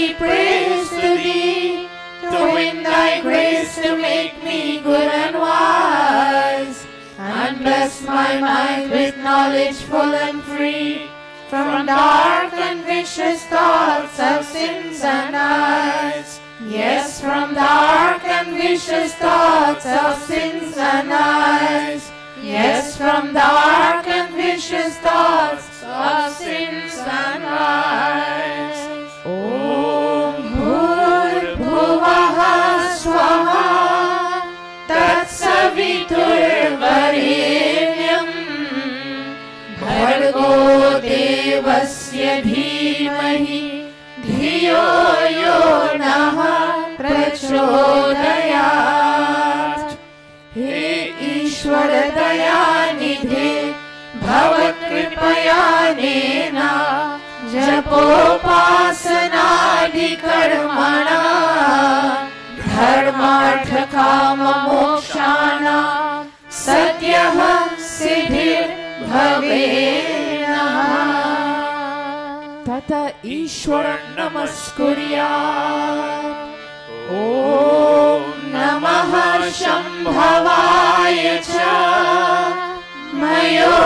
only praise to thee, to win thy grace to make me good and wise, and bless my mind with knowledge full and free, from dark and vicious thoughts of sins and eyes. Yes, from dark and vicious thoughts of sins and eyes. Yes, from dark and vicious thoughts of sins and eyes. Om Bhurbhuvah Swaha Tatsaviturvarenyam Bhargo Devasya Dhimahi Dhiyo Yo Nah Prachodayat. He Ishwar Dayanidhe Bhavat Kripaya Nena Japopasanadi Karmana Dharmartha Kama Mokshana Satyaha Siddhir Bhavena Tata Ishwara Namaskuriya. Om Namaha Shambhavaya Cha Mayo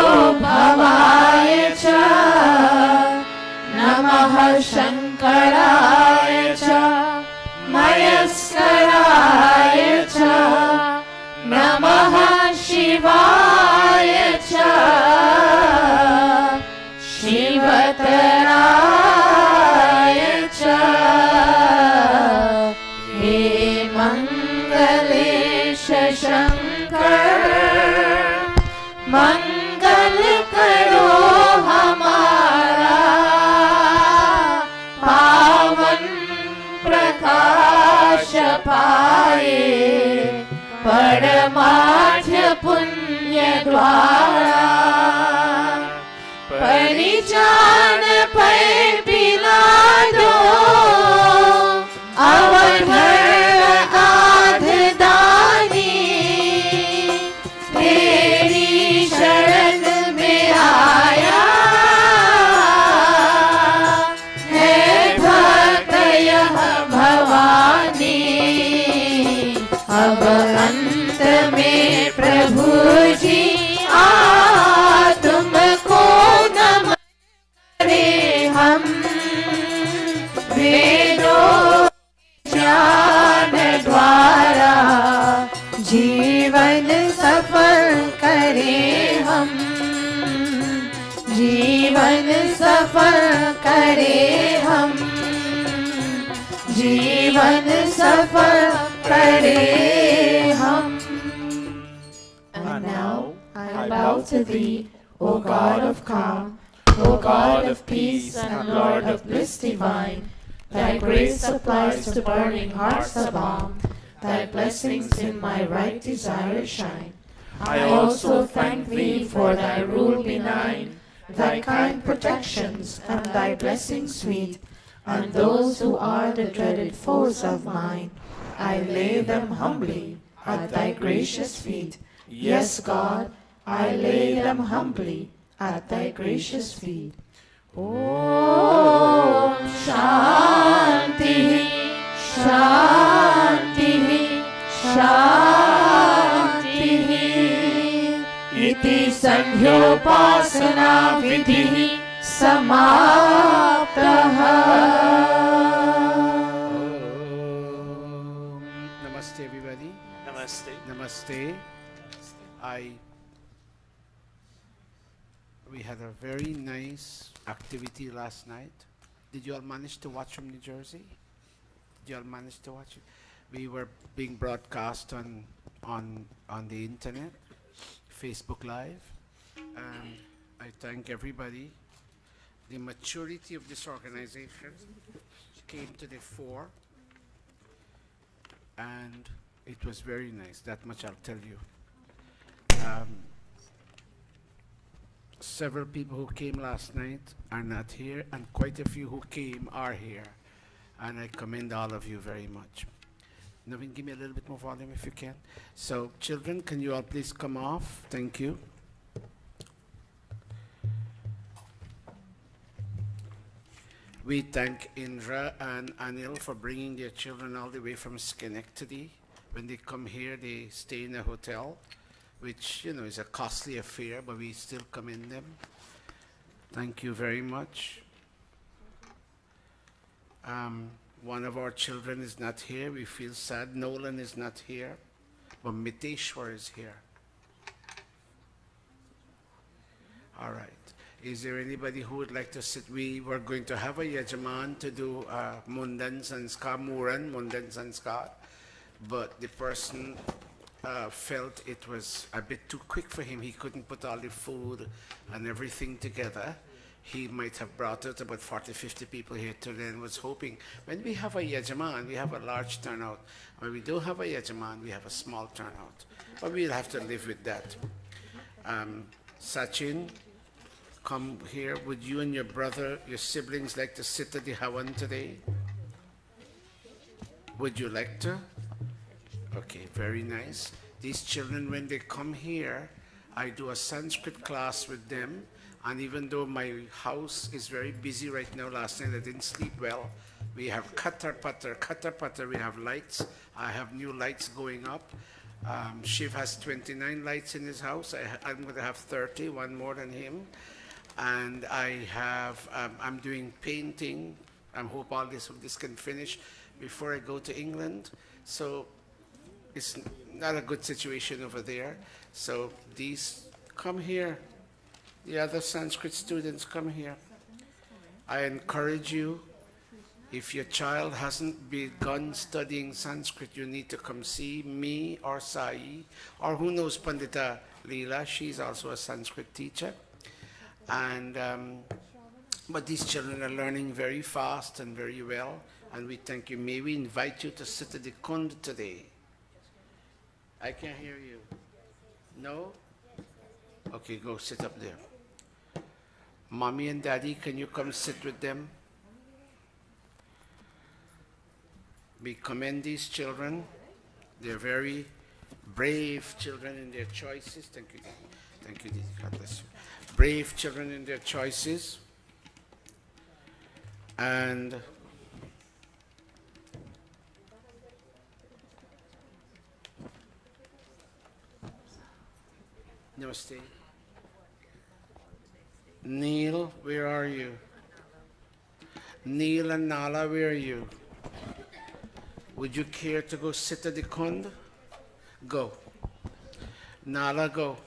Bhavaya Cha Namaha Shankaraya Cha Mayaskaraya Cha Namaha Shivaya Cha Shivataraya Cha. He Mangalesha Shankar Mangal Karo Hamara Pavan Prakasha Paye Paramadhya Punya Dwara Parijan Pai Pilado Avadhar Adhidani Teri Sharan Mein Aaya Hai Bhakta Yah Bhavani Ab Ant Mein Prabhu Ji Aa Tumko Naman Kare Hum Vedo ज्ञान द्वारा जीवन सफल करे हम जीवन सफल करे हम जीवन सफल करे हम. And now I bow to thee, O God of calm, O God of peace and Lord of bliss divine. Thy grace supplies to burning hearts a balm. Thy blessings in my right desire shine. I also thank thee for thy rule benign, thy kind protections and thy blessings sweet. And those who are the dreaded foes of mine, I lay them humbly at thy gracious feet. Yes, God, I lay them humbly at thy gracious feet. Om Shanti Shanti Shanti. Iti Sanhyopasana Vidhi Samaptaha. Namaste everybody. Namaste. Namaste. We had a very nice activity last night. Did you all manage to watch from New Jersey? Did you all manage to watch it? We were being broadcast on the internet, Facebook Live, and I thank everybody. The maturity of this organization came to the fore, and it was very nice. That much I'll tell you. Several people who came last night are not here, and quite a few who came are here. And I commend all of you very much. Naveen, give me a little bit more volume if you can. So, children, can you all please come off? Thank you. We thank Indra and Anil for bringing their children all the way from Schenectady. When they come here, they stay in a hotel, which, you know, is a costly affair, but we still commend them. Thank you very much. One of our children is not here. We feel sad. Nolan is not here, but Miteshwar is here. All right. Is there anybody who would like to sit? We were going to have a Yajaman to do Mundan Sanskar, Muran, Mundan Sanskar, but the person felt it was a bit too quick for him. He couldn't put all the food and everything together. He might have brought out about 40, 50 people here today and was hoping, when we have a Yajaman, we have a large turnout. When we don't have a Yajaman, we have a small turnout. But we'll have to live with that. Sachin, come here. Would you and your brother, your siblings, like to sit at the Havan today? Would you like to? Okay, very nice. These children, when they come here, I do a Sanskrit class with them. And even though my house is very busy right now, last night I didn't sleep well. We have katar patar, we have lights. I have new lights going up. Shiv has 29 lights in his house. I'm going to have 30, one more than him. And I have, I'm doing painting. I hope all this can finish before I go to England. So it's not a good situation over there. So these, come here. The other Sanskrit students, come here. I encourage you, if your child hasn't begun studying Sanskrit, you need to come see me or Sai, or who knows Pandita Leela. She's also a Sanskrit teacher. And but these children are learning very fast and very well, and we thank you. May we invite you to sit at the Kund today. I can't hear you. No? Okay, go sit up there. Mommy and Daddy, can you come sit with them? We commend these children. They're very brave children in their choices. Thank you. Thank you, Didi. God bless you. Brave children in their choices. And Namaste. Neil, where are you? Neil and Nala, where are you? Would you care to go sit at the Kund? Go. Nala, go.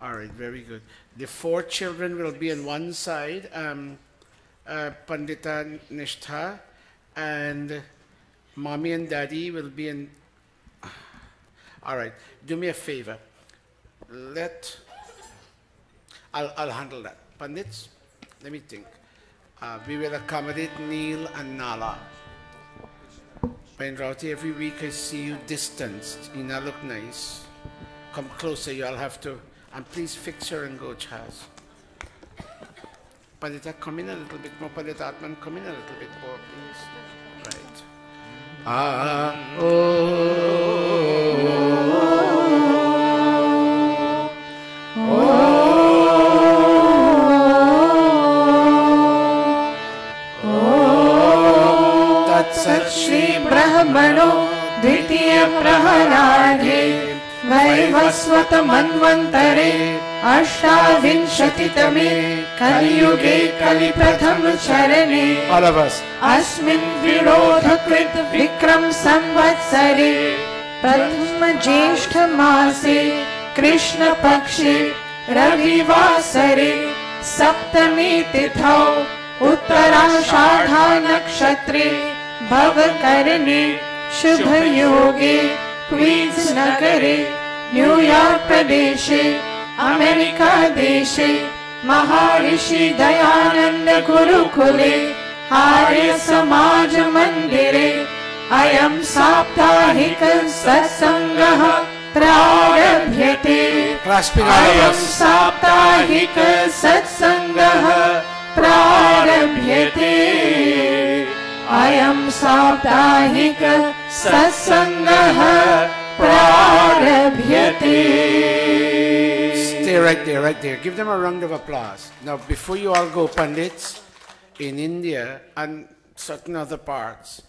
All right, very good. The 4 children will be on one side, Pandita Nishtha, and Mommy and Daddy will be in. All right, do me a favor. I'll handle that. Pandits, let me think. We will accommodate Neil and Nala. Painrauti, every week I see you distanced. You now look nice. Come closer, you'll have to. And please fix her and go, Chaz. Pandita, come in a little bit more. Pandita Atman, come in a little bit more, please. Right. Shri Brahmano Dvitiya Praharade Vaivaswat Manvantare Ashtadinshati-tame Kaliyuge Kali Pratham Charane. All of us. Asmin Virodhakrit Vikram Samvatsare Pratham Jeshta Mase Krishna Pakshe Ravivasare Saptami Tithau Uttarashadha Nakshatre Bhav Karne Shubha Yoge Queens Nagare New York Pradeshe America Deshe Maharshi Dayananda Gurukula Arya Samaj Mandire Ayam Saptahika Satsangah Prarabhyate Ayam Saptahika Satsangah Prarabhyate Ayam Saptahika Satsangah Prarabhyate. Stay there, right there, right there. Give them a round of applause. Now, before you all go, Pandits, in India and certain other parts,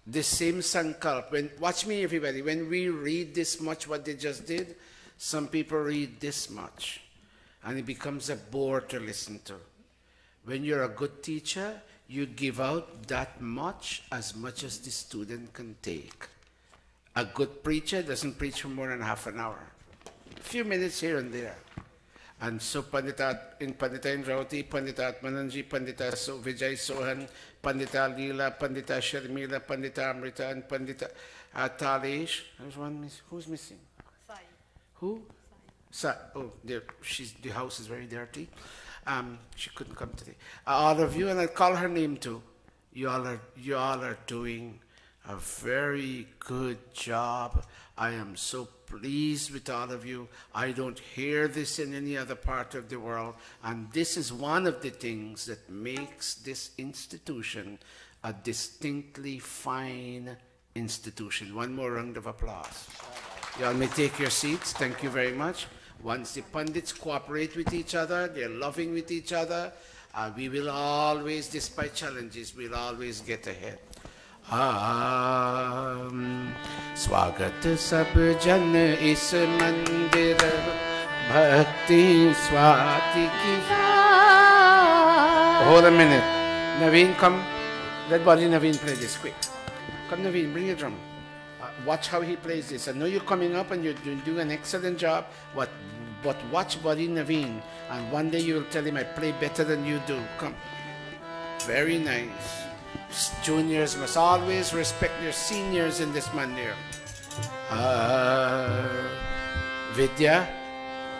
this same Sankalp, watch me everybody, when we read this much, what they just did, some people read this much, and it becomes a bore to listen to. When you're a good teacher, you give out that much as the student can take. A good preacher doesn't preach for more than half an hour. A few minutes here and there. And so Pandita Indrauti, Pandita Atmananji, Pandita Vijay Sohan, Pandita Leela, Pandita Sharmila, Pandita Amrita, and Pandita Talesh. There's one who's missing? Sai. Who? Sai. Oh, the house is very dirty. She couldn't come today. All of you, and I'll call her name too. You all are doing a very good job. I am so pleased with all of you. I don't hear this in any other part of the world, and this is one of the things that makes this institution a distinctly fine institution. One more round of applause. You all may take your seats. Thank you very much. Once the Pandits cooperate with each other, they're loving with each other, we will always, despite challenges, we'll always get ahead. Swagat sab jan is mandir bhakti swati ki. Hold a minute. Naveen, come. Let Body Naveen play this quick. Come Naveen, bring your drum. Watch how he plays this. I know you're coming up and you're doing an excellent job, but watch Body Naveen, and one day you'll tell him I play better than you do. Come. Very nice. Juniors must always respect their seniors in this mandir. Vidya,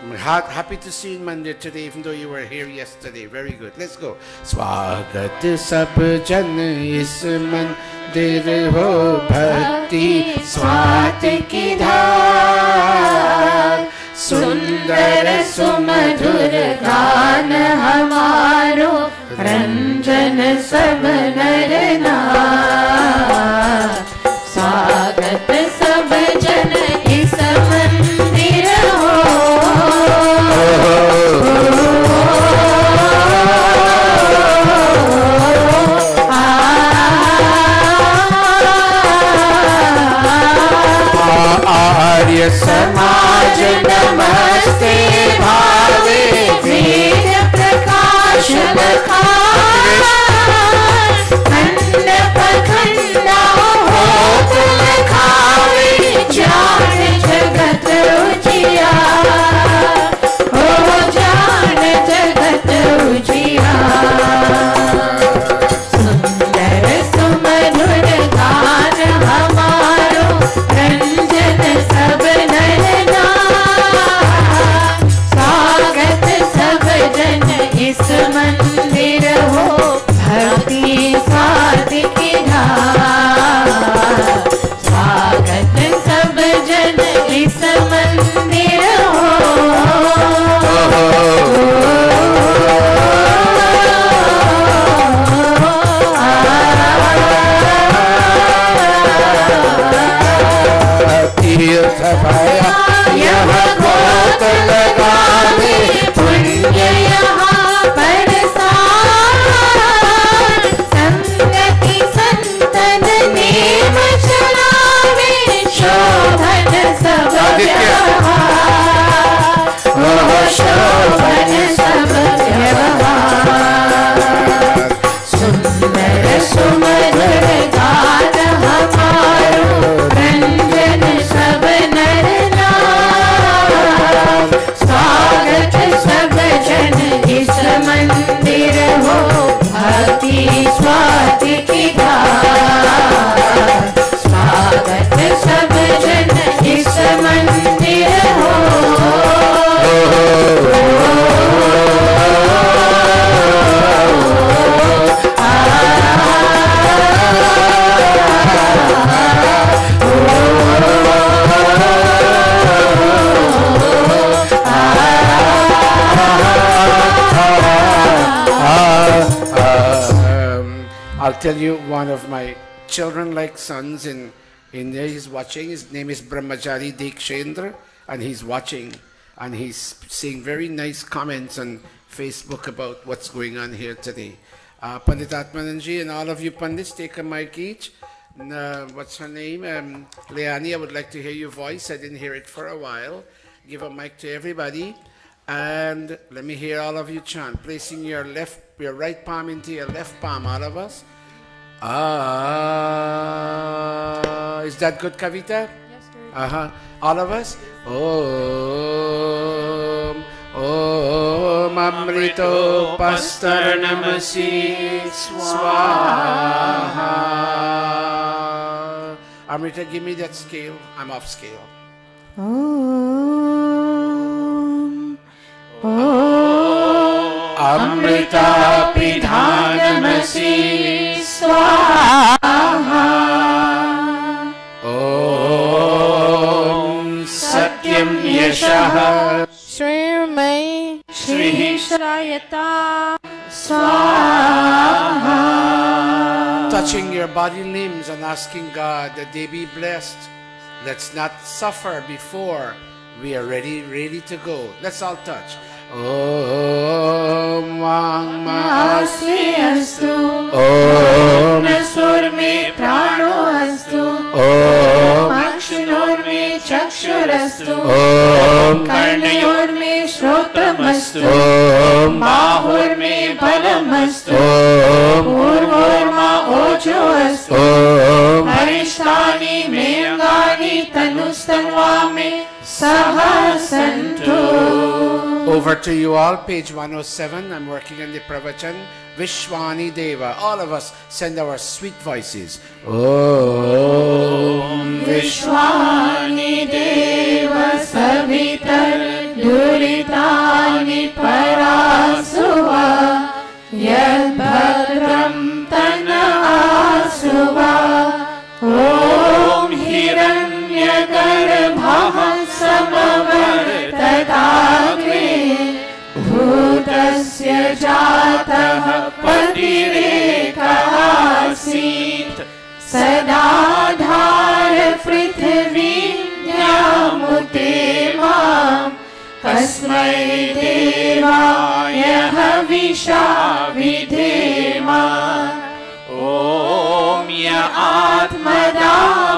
I'm happy to see you in mandir today, even though you were here yesterday. Very good. Let's go. Swagat sab jan is mandir ho bhakti swati ki dhar. Sundar sumadhur gaan hamaro Ranjan sab nar naar. Swagat sab jan is mandir ho. Arya Samaj Namaste Bhave Ved Prakash Lakhan Khand Pakhanda Hot Lakhave Jaan Jagat Ujiyar Oh Jaan Jagat Ujiyar Sundar Sumadhur Gaan Hamaro Ranjan sab nar naar. Swagat sab jan is mandir ho bhakti swati ki dhar. Swagat sab jan is mandir ho. तीर्थ भया यह गोत लगावे पुण्य यहाँ बरसार. संगति संतन name चलावे शोभन सब व्यवहार. ओह शोभन सब व्यवहार. सुंदर सुमधुर गान हमारो रंजन सब नर नार. स्वागत सब जन इस मंदिर हो भक्ति स्वाति की धार. स्वागत सब जन इस मंदिर हो. I'll tell you, one of my children-like sons in India, he's watching. His name is Brahmachari Dikshendra, and he's watching. and he's saying very nice comments on Facebook about what's going on here today. Pandit Atmananji and all of you Pandits, take a mic each. What's her name? Leani, I would like to hear your voice. I didn't hear it for a while. Give a mic to everybody. And let me hear all of you chant, placing your right palm into your left palm, all of us. Is that good, Kavita? Yes, sir. All of us? Om Amrito Pastaranamasi Swaha. Amrita, give me that scale. I'm off scale. Amrita Pidhanamasi Swaha. Om Satyam Yashaha Shrimai Shri Shrayata Swaha. Touching your body limbs and asking God that they be blessed. Let's not suffer before we are ready to go. Let's all touch. Om Wang Mahasi Astu Om Nasurme Prano Astu Om Akshinurme Chakshurastu Om Karnayorme Shrotamastu Om Bahurme Balamastu Om Purvorma Ojo Astu Om Harishtani Mengani Tanustanvame Sahasantu. Over to you all, page 107. I'm working on the pravachan. Vishwani Deva. All of us send our sweet voices. Om Vishwani Deva Savitar Duritani Parasuva Yad Bhadram Tana Asuva Om Hiranyagarbha Samavartadagre Bhutasya Jataha Patirekaasit Sadadhara Prithvinyamute Mam Kasmai Devaya Havisha Vidhema Om Ya Atmada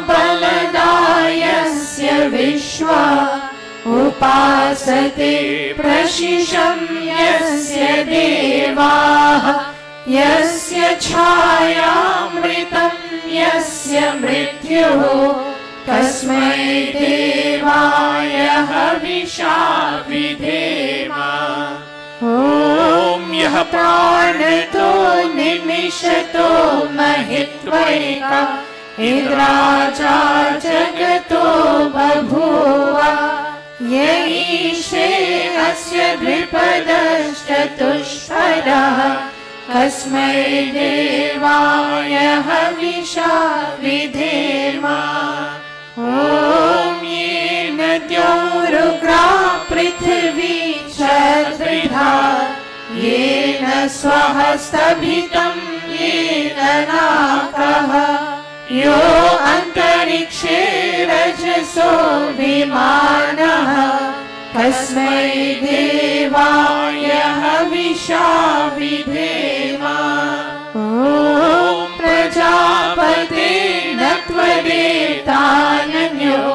Baladayasya Vishwa Upasate Prashisham Yasya Devaha Yasya Chayamritam Yasya Mrityuh Kasmai Devaya Havisha Vidhema Om Yah Pranato Nimishato Mahitvaika Idraja Jagato Babhuva Yaishe Asya Dvipadashchatushpadaha Kasmai Devaya Havisha Vidhema Om Yena Dyorugra Prithvi Chadridha Yena Swahastabhitam Yena Nakaha Yo Antarikshe Rajaso Vimanaha Kasmai Devaya Havisha Vidhema Om Prajapate Natvadetananyo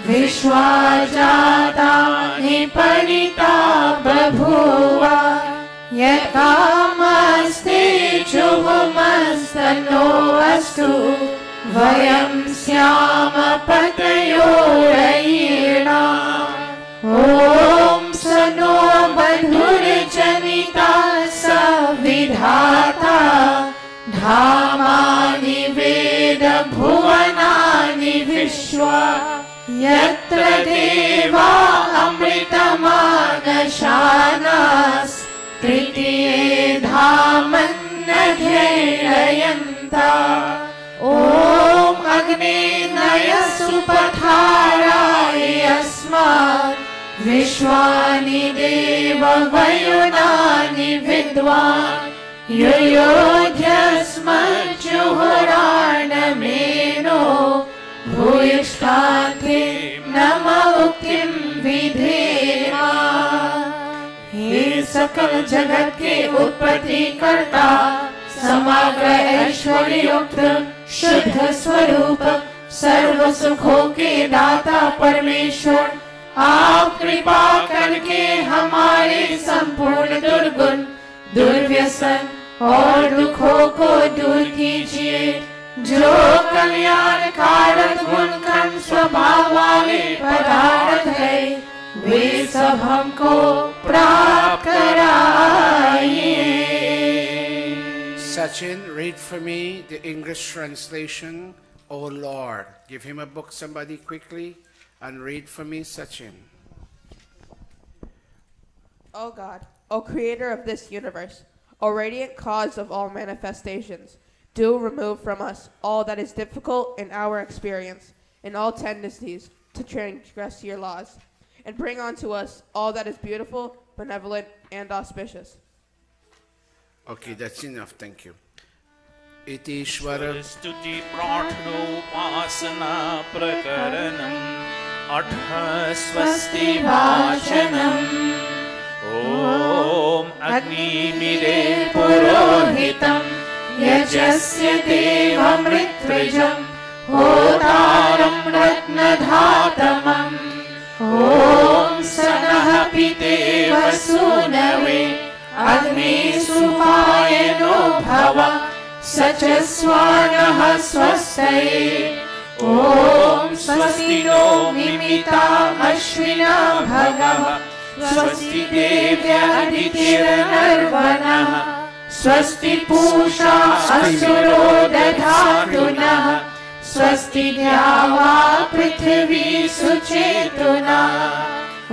Vishwajata Niparita Babhuva Yakamaste Chubhamastano Astu Vayam Syama Patayorayena Om Sano Bandhurjanita Savidhata Dhamani Veda Bhuvanani Vishwa Yatra Deva Amritamanashanas Tritiye Dhamanadhyayanta Om Agni Naya Supatharaya Yasmat Vishwani Deva Vayunani Vidwan Yoyodhyasmat Juhurana Meno Bhuyishkanti Nama Uktim Vidhema सकल जगत के उत्पत्ति करता, समग्र ऐश्वर्य युक्त शुद्ध स्वरूप, सर्व सुखों के दाता परमेश्वर, आप कृपा करके हमारे संपूर्ण दुर्गुण, दुर्व्यसन और दुखों को दूर कीजिए। जो कल्याण कारक गुण कर्म स्वभाव वाले पदार्थ है, वे सब हमको प्राप्त कराइए। Sachin, read for me the English translation. O Lord, give him a book, somebody, quickly, and read for me, Sachin. O God, O creator of this universe, O radiant cause of all manifestations, do remove from us all that is difficult in our experience and all tendencies to transgress your laws, and bring unto us all that is beautiful, benevolent, and auspicious. Okay, that's enough. Thank you. Itishwara स्तुति प्रार्थनोपासना प्रकरणम् अथ स्वस्ति वाचनम्। ॐ अग्निमिरे पुरोहितम् यजस्य देवमृत्युजम् होतारं रत्नधातमम्। ॐ सनः पितेव सूनवे अग्ने सुपायनो भव सचस्वानः स्वस्तये। ॐ स्वस्ति no मिमितामश्विना भगः स्वस्ति देव्यादितिरनर्वणः स्वस्ति पूषा असुरो दधातु नः स्वस्ति द्यावा पृथिवी सुचेतुनः। ॐ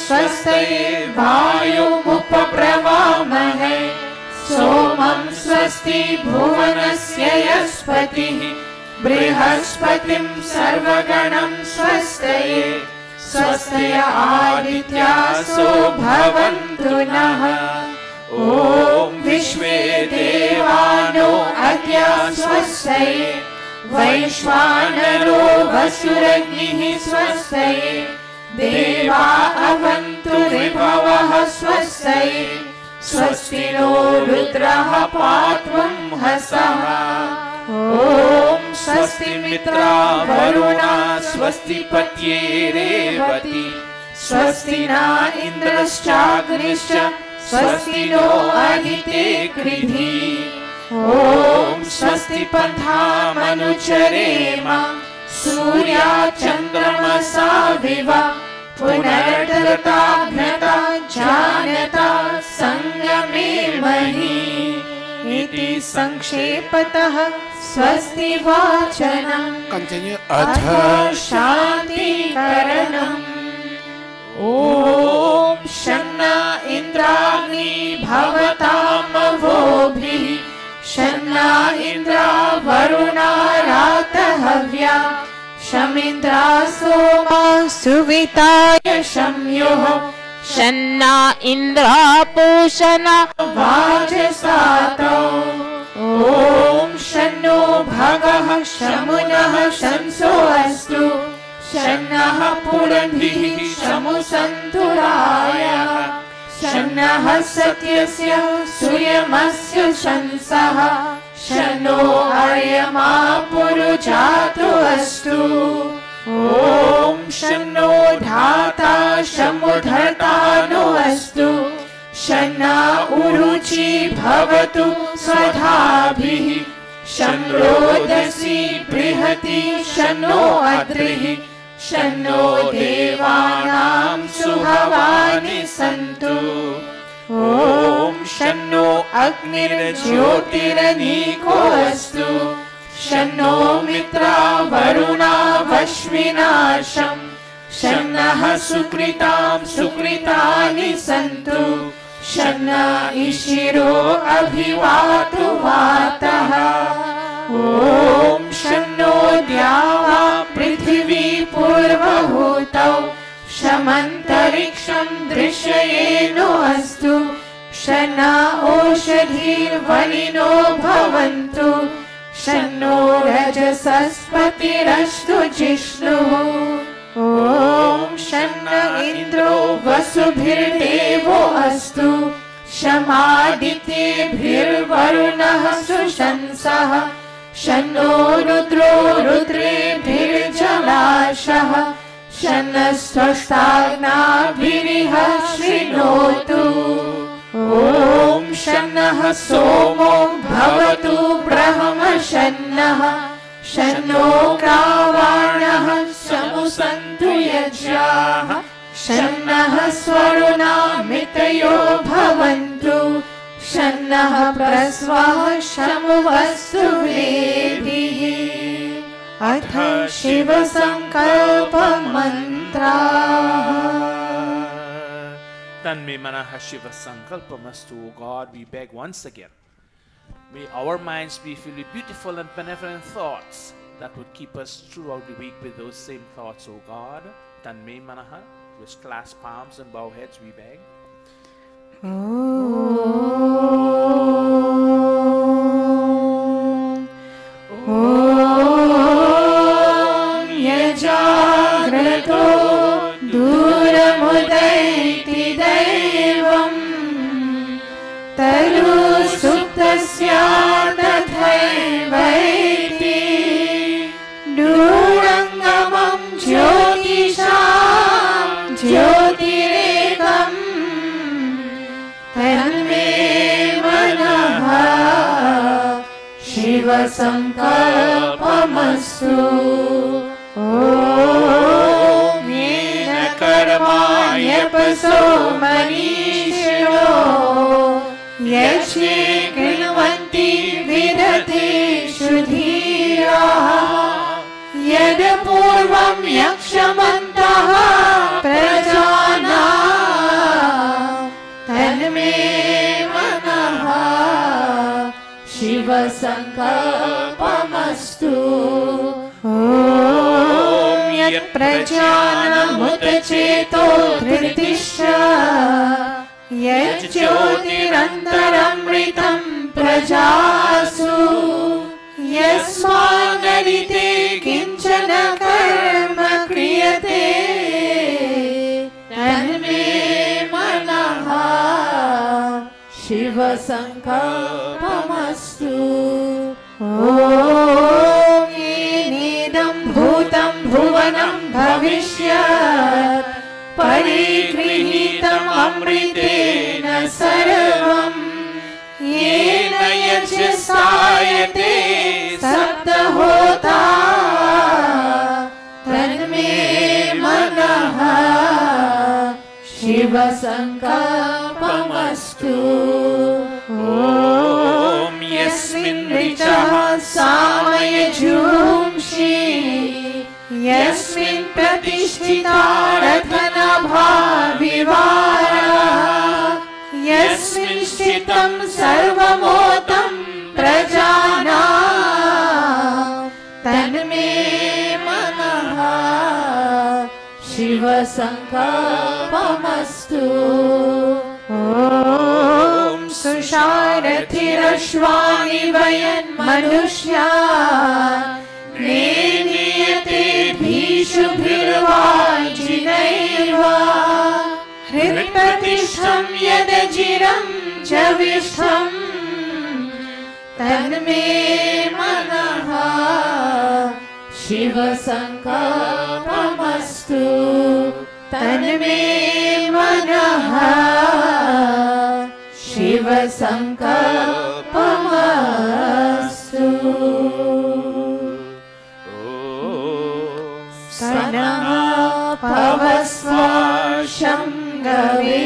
स्वस्ति वायुमुपब्रवामहे सोमं स्वस्ति भुवनस्य यस्पतिः बृहस्पतिं सर्वगणं स्वस्तये स्वस्ति आदित्यासो भवन्तु नः। ॐ विश्वे देवानो अद्य स्वस्तये वैश्वानरो वसुरग्निः स्वस्तये देवा अवन्तु ऋभवः स्वस्तये स्वस्ति नो रुद्रः पात्वं हसः। ॐ स्वस्ति मित्रा वरुणा स्वस्ति पत्ये रेवती स्वस्ति न इन्द्रश्चाग्निश्च स्वस्ति नो अदिते कृधि। ॐ स्वस्ति पन्थामनुचरेम सूर्या चन्द्रमसा विव पुनर्धरताघ्नता जानता संगमे महि। इति संक्षेपतः स्वस्ति वाचनम्। Continue. अथ शान्तिकरणम्। ॐ शन्ना इन्द्राग्नि भवतामवोभिः शन्ना इन्द्रा वरुणा रातहव्या शमिन्द्रा सोमा सुविताय शम्युः शन्ना इन्द्रा पूषना वाजसातौ। ॐ शन्नो भगः शमुनः शंसो अस्तु शन्नः पुरन्धिः शमुसन्तुरायः शन्नः सत्यस्य सूर्यमस्य शंसः शन्नो अर्यमा पुरुजातु अस्तु। ॐ शन्नो धाता शमुधर्तानो अस्तु शन्ना उरुचि भवतु स्वधाभिः शन्रोदसी बृहति शन्नो अद्रिः शन्नो देवानां सुहवानि सन्तु। ॐ शन्नो अग्निर्ज्योतिरनीको अस्तु शन्नो मित्रा वरुणा वश्विनाशं शन्नः सुकृतां सुकृतानि सन्तु शन्न इशिरो अभिवातु वातः। ॐ शन्नो द्यावा पृथिवी पूर्वभूतौ शमन्तरिक्षं दृश्येनो अस्तु शन्ना ओषधीर्वनिनो भवन्तु शन्नो रजसस्पतिरस्तु जिष्णुः। ॐ ॐ शन्न इन्द्रो वसुभिर्देवो अस्तु शमादित्येभिर्वरुणः सुशंसः शन्नो रुद्रो रुद्रेभिर्जलाशः शन्नस्वस्ताग्नाभिरिह शृणोतु ॐ शन्नः सोमो भवतु ब्रह्मशन्नः शन्नो ग्रावाणः समुसन्तु यज्ञाः शन्नः स्वरुणामितयो भवन्तु शन्नः प्रस्वः शमुवस्तु वेदिः अथ शिवसङ्कल्पमन्त्राः Tanme manaha Shiva Sankalpamastu, O God, we beg once again. May our minds be filled with beautiful and benevolent thoughts that would keep us throughout the week with those same thoughts, O God. Tanme manaha, with clasped palms and bow heads, we beg. Om Yajagrato Duramudaiti Devam Talu Suptasya Tathaivaiti Durangamam Jyotisham Jyotirekam Tanme Manaha Shiva Sankalpamastu Om Yena Karmaya Paso Manishyo Yashne Krinvanti Vidate Shudhiraha Yada Purvam Yakshamantaha Prajana Tanme Manaha Shiva Sankalpamastu Om Yat Prajanamutacheto Dhritisha Yat Jyotirantaramritam Prajasu Yasmanarite Kinchana Karma Kriyate Tanme Manaha Shiva Sankalpamastu Om Yenidam Bhutam Bhuvanam Bhavishyat Parigrihitam Amritena Sarvam Yena Yajyasayate Saptahota Tanme Manaha Shiva Sankalpamastu Om Yasmin Richaha Samaya Jumshi Yasmin Pratishtita Rathana Bhavivara Yasmin Shchitam Sarvamotam Prajana Tanme Manaha Shiva Sankalpamastu Om Susharathirashvani Vayan Manushya Neniyate Bhishubhirvajinaiva Hritpratishtam Yadajiram Javishtam Tanme Manaha Shiva Sankalpamastu Tanme Manaha Shiva Sankalpamastu Sanaha Pavasva Shangave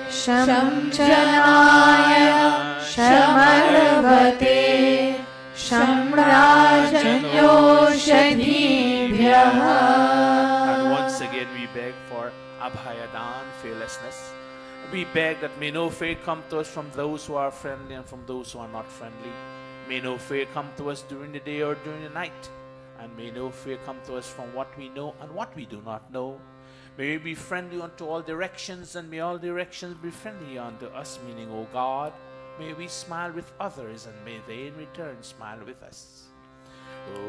Shamjanaya Shamarvate Shamrajanyoshadhibhyaha And once again we beg for Abhayadan, fearlessness. We beg that may no fear come to us from those who are friendly and from those who are not friendly. May no fear come to us during the day or during the night. And may no fear come to us from what we know and what we do not know. May we be friendly unto all directions, and may all directions be friendly unto us, meaning, O God, may we smile with others, and may they in return smile with us.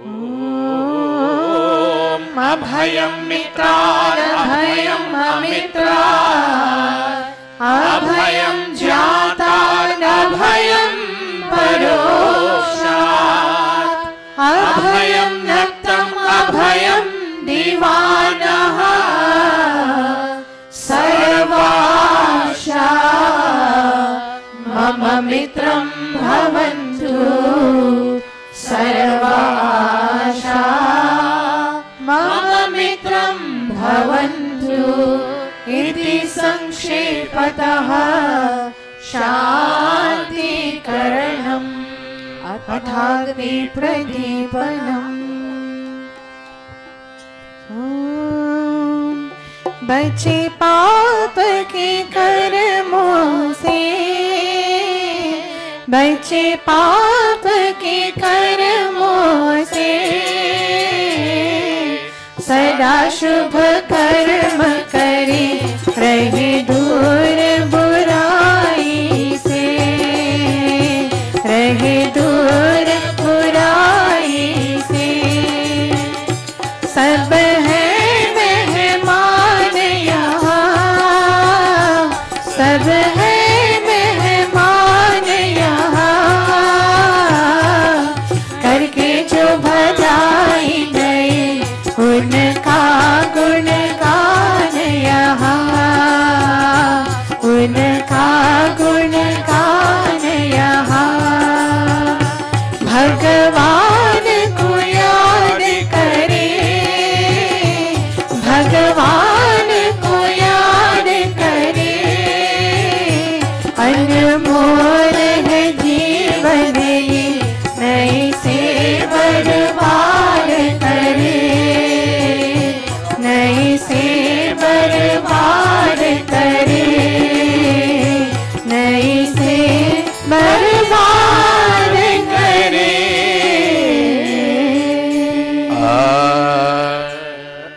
Om अभयं मित्रात् अभयम् अमित्रात् अभयं ज्ञातात् अभयं परोक्षात् अभयं नक्तम् अभयं दिवानः सर्वाशा मम मित्रं भवन्तु सर्वाशा मम मित्रं भवन्तु इति संक्षेपतः शान्तिकरणम् अथाग्निप्रदीपनम्। बचे पाप के कर्मों से बचे पाप के कर्मों से सदा शुभ कर्म करे रहे दूर बुराई से रहे दूर बुराई से। सब है मेहमान यहाँ सब है मेहमान यहाँ करके जो भलाई गए उनका गुणगान यहाँ उनका गुणगान यहाँ। भगवान को याद करे भगवान को याद करे अनमोल है जीवन ये नई से बर्बाद करे नई से बर्बाद करे नई से बर्बाद करे।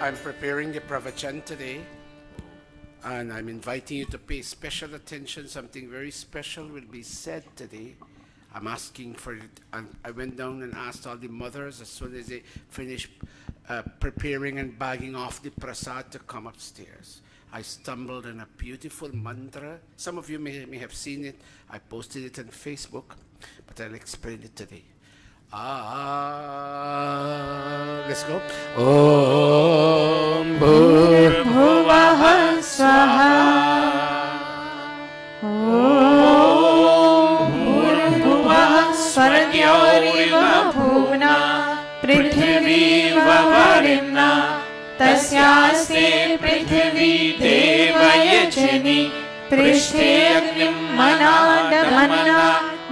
I'm preparing the pravachan today, and I'm inviting you to pay special attention. Something very special will be said today. I'm asking for it, and I went down and asked all the mothers as soon as they finished preparing and bagging off the prasad to come upstairs. I stumbled on a beautiful mantra. Some of you may have seen it. I posted it on Facebook, but I'll explain it today. Let's go. Om Bhurbhuvah Swaha. Om Bhurbhuvah Swargyorima Bhuvna Prithvi Vavarina Tasyaste Prithvi Devayachani Prishte Agnim Manadamana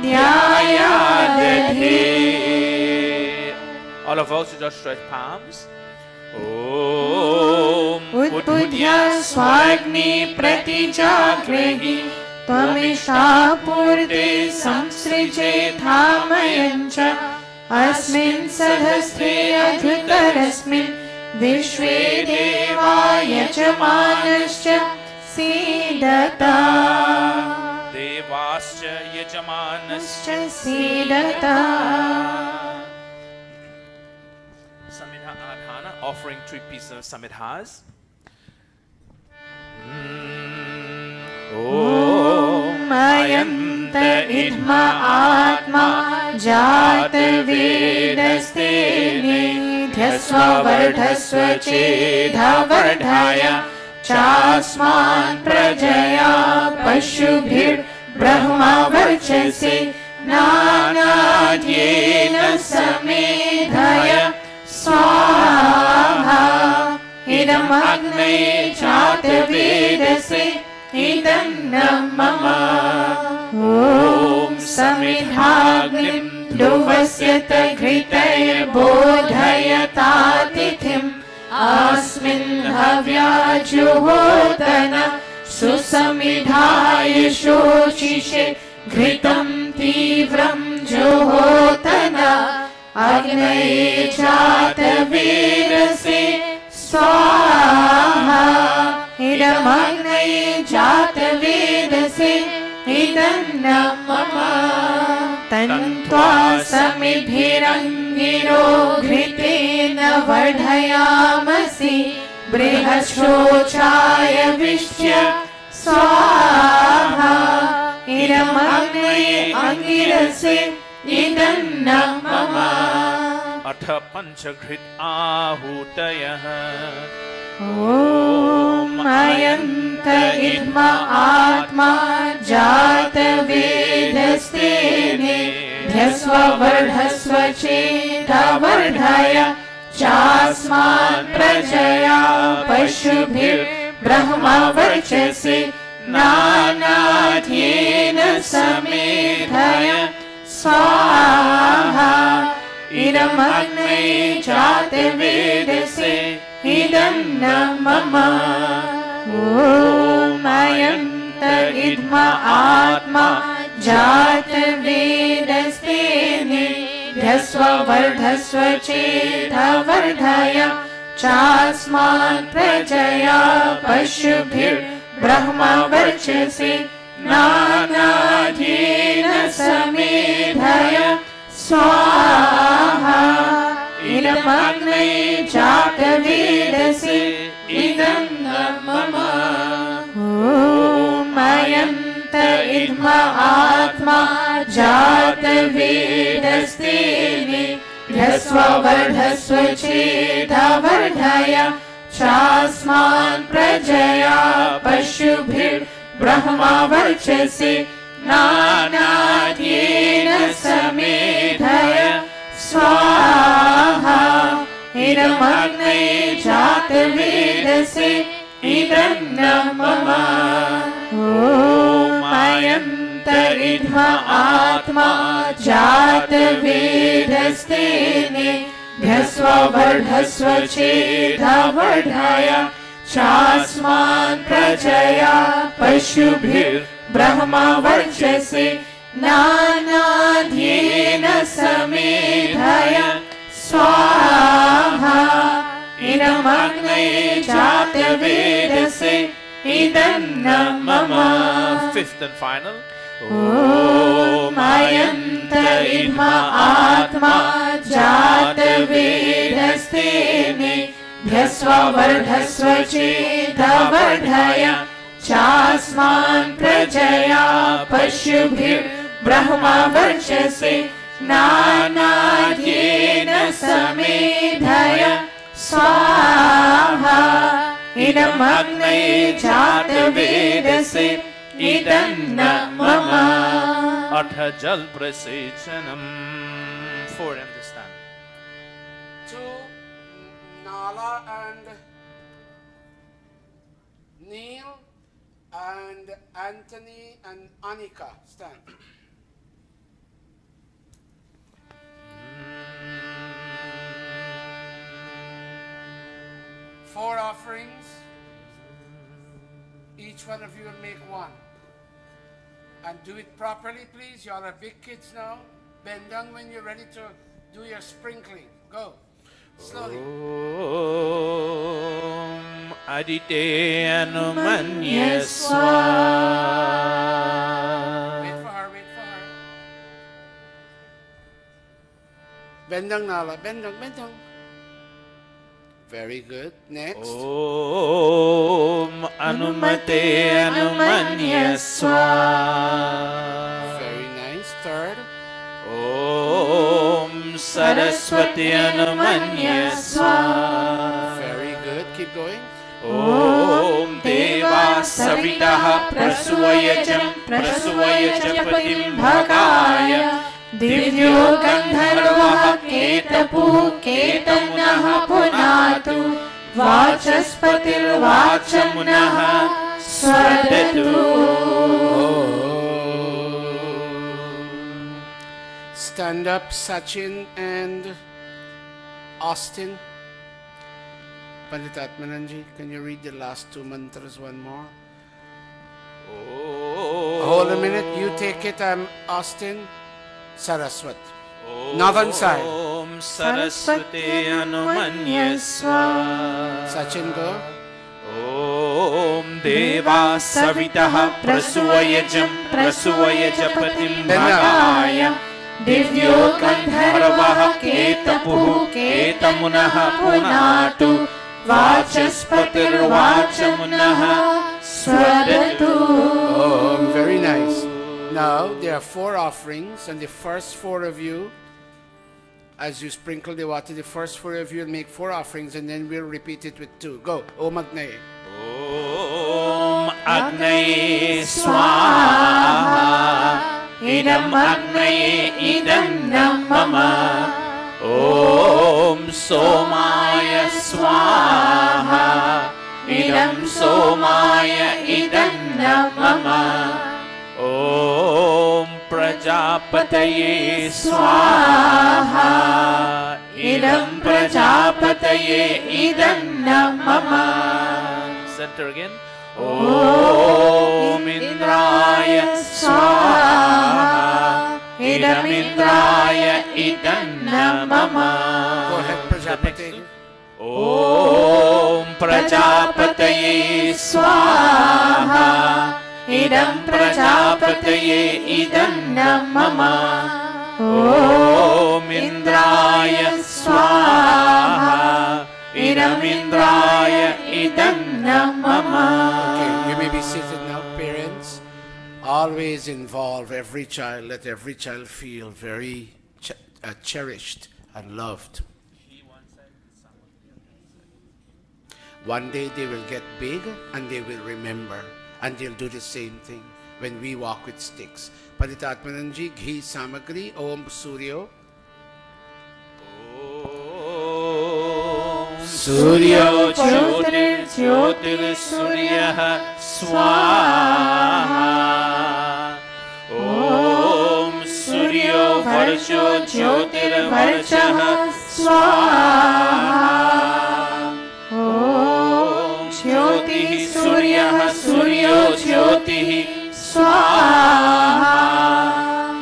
Dhyayadadhe. All of us just stretch palms. Om Udbudhya Swagni Pratijagrehi Tvamisha Purte Samsrije Dhamayancha Asmin Sadhastre Adhutarasmin Vishve Deva Yajamanascha Sidata Devascha Yajamanascha Sidata. Samidha Adhana, offering 3 pieces of Samidhas. Om Ayanta Idma Atma Jata Vedaste Nidhyasva Vardhasva Chedha Vardhaya Chasman Prajaya Pashubhir Brahma Varchase Nanadyena Samedhaya Swaha Idam Agne Chata Vedase Idam Namama. Om Samidhagnim Duvasyata Gritaya Bodhayata Tithim Asmin Havya Juhodana Susamidhaya Shoshishe Gritam Tivram Juhodana Agnaye Chata Vedase Swaha Idam Agnaye Chata Vedase Idam Namama. Tantva Samibhirangiro Gritena Vardhayama अशोचाय विष्ट्य स्वाहा इदमग्नये अंगिरसे इदन्न मम अथ पंचघृत आहूतयः ॐ अयन्त इद्म आत्मा जातवेदस्तेने ध्यस्ववर्धस्व चेदवर्धय चास्मान् प्रजया पशुभिर्ब्रह्मवर्चसे नानाध्येन समेधय स्वाहा इदमग्नये जातवेदसे इदन्न मम ॐ अयन्त इद्म आत्मा जातवेदस्तेने ध्यस्ववर्धस्व चेदवर्धय चास्मान् प्रजया पशुभिर्ब्रह्मवर्चसे नानाध्येन समेधय स्वाहा इदमग्नये जातवेदसे इदन्न मम ॐ अयन्त इद्म आत्मा जातवेदस्तेने ध्यस्ववर्धस्व चेदवर्धय चास्मान् प्रजया पशुभिर्ब्रह्मवर्चसे नानाध्येन समेधय स्वाहा इदमग्नये जातवेदसे इदन्न मम ॐ अयन्त इद्म आत्मा जातवेदस्तेने ध्यस्ववर्धस्व चेदवर्धय चास्मान् प्रजया पशुभिर्ब्रह्मवर्चसे नानाध्येन समेधय स्वाहा इदमग्नये जातवेदसे इदन्न मम Fifth and final. ॐ अयन्त इद्म आत्मा जातवेदस्तेने ध्यस्ववर्धस्व चेदवर्धय चास्मान् प्रजया पशुभिर्ब्रह्मवर्चसे नानाध्येन समेधय स्वाहा इदमग्नये जातवेदसे इदन्न मम अथ जल प्रसेचनम. For understand. To Nala and Neil and Anthony and Anika, stand. Four offerings. Each one of you will make one. And do it properly, please. You all are big kids now. Bend down when you're ready to do your sprinkling. Go. Slowly. Om Adite Anumanyaswa. Wait for her, wait for her. Bend down, Nala. Bend down, bend down. Very good. Next. Om Anumate Anumanyaswa. Very nice. Third. Om Saraswati Anumanyaswa. Very good. Keep going. Om Deva Savitaha Prasuvayajam Prasuvayajapatiim Bhagaya दिव्यो गन्धर्वः केतपुः केतनः पुनातु वाचस्पतिर्वाचमुनः स्वरदतु. Stand up, Sachin and Austin. Pandit Atmananji, can you read the last two mantras one more? Hold a minute. You take it. I'm Austin. Saraswat. Northern side. Om Saraswati Anumanyaswa. Sachin, go. Om Deva Savitaha Prasuvayajam Prasuvayajapatiim Bhagaya दिव्यो गन्धर्वः केतपुः केतमुनः पुनातु वाचस्पतिर्वाचमुनः स्वदतु. Oh, very nice. Now there are 4 offerings, and the first 4 of you, as you sprinkle the water, the first 4 of you will make 4 offerings, and then we'll repeat it with 2. Go. Om Agnaye. Om Agnaye Swaha. Idam Agnaye idam namama. Om Somaya Swaha. Idam Somaya idam namama. Om Prajapataye Swaha. Idam Prajapataye idam namama. Center again. Om Indraya Swaha. Idam Indraya idam namama. Go ahead, Prajapati. Om Prajapataye Swaha. Idam Prajapataye idam namama. Om Indraya Swaha. Idam Indraya idam namama. Okay, you may be seated now, parents. Always involve every child. Let every child feel very cherished and loved. One day they will get big and they will remember, and they'll do the same thing when we walk with sticks. Paditatmananji, Ghi Samagri, Om Suryo. Suryo Jyotir Jyotir Surya Swaha. Om Suryo Varsho Jyotir Varsha Swaha. Om Jyoti Surya Suryo Jyoti Swaha.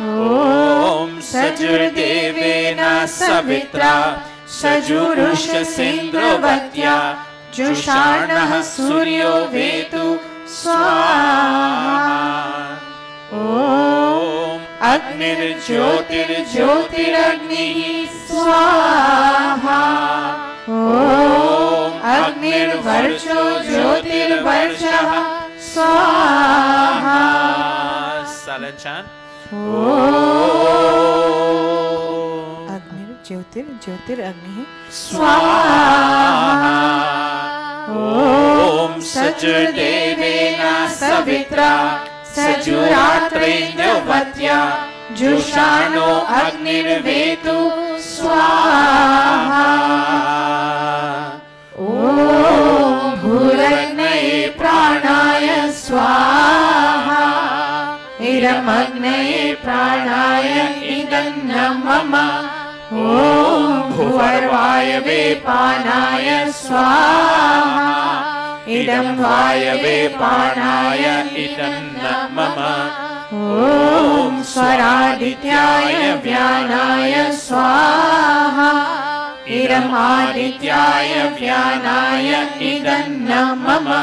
Om Sajur Devena Savitra Sajurusha Sindravatya Jushanah Suryo Vetu Swaha. Om Agnir Jyotir Jyotir Agni Swaha. Om Agnir Varsho Jyotir Varsha Swaha. Silent chant. Om ज्योतिर ज्योतिर अग्नि स्वाहा. Om Sajurdevena Savitra Sajuratrendyavatya Jushano Agnirvetu Swaha. Om Bhuragnaye Pranaya Swaha. Idam Agnaye Pranaya idam namama. Om Bhuvarvayave Panaya Swaha. Idam Vayave Panaya idam namama. Om Swaradityaya Vyanaya Swaha. Idam Adityaya Vyanaya idam namama.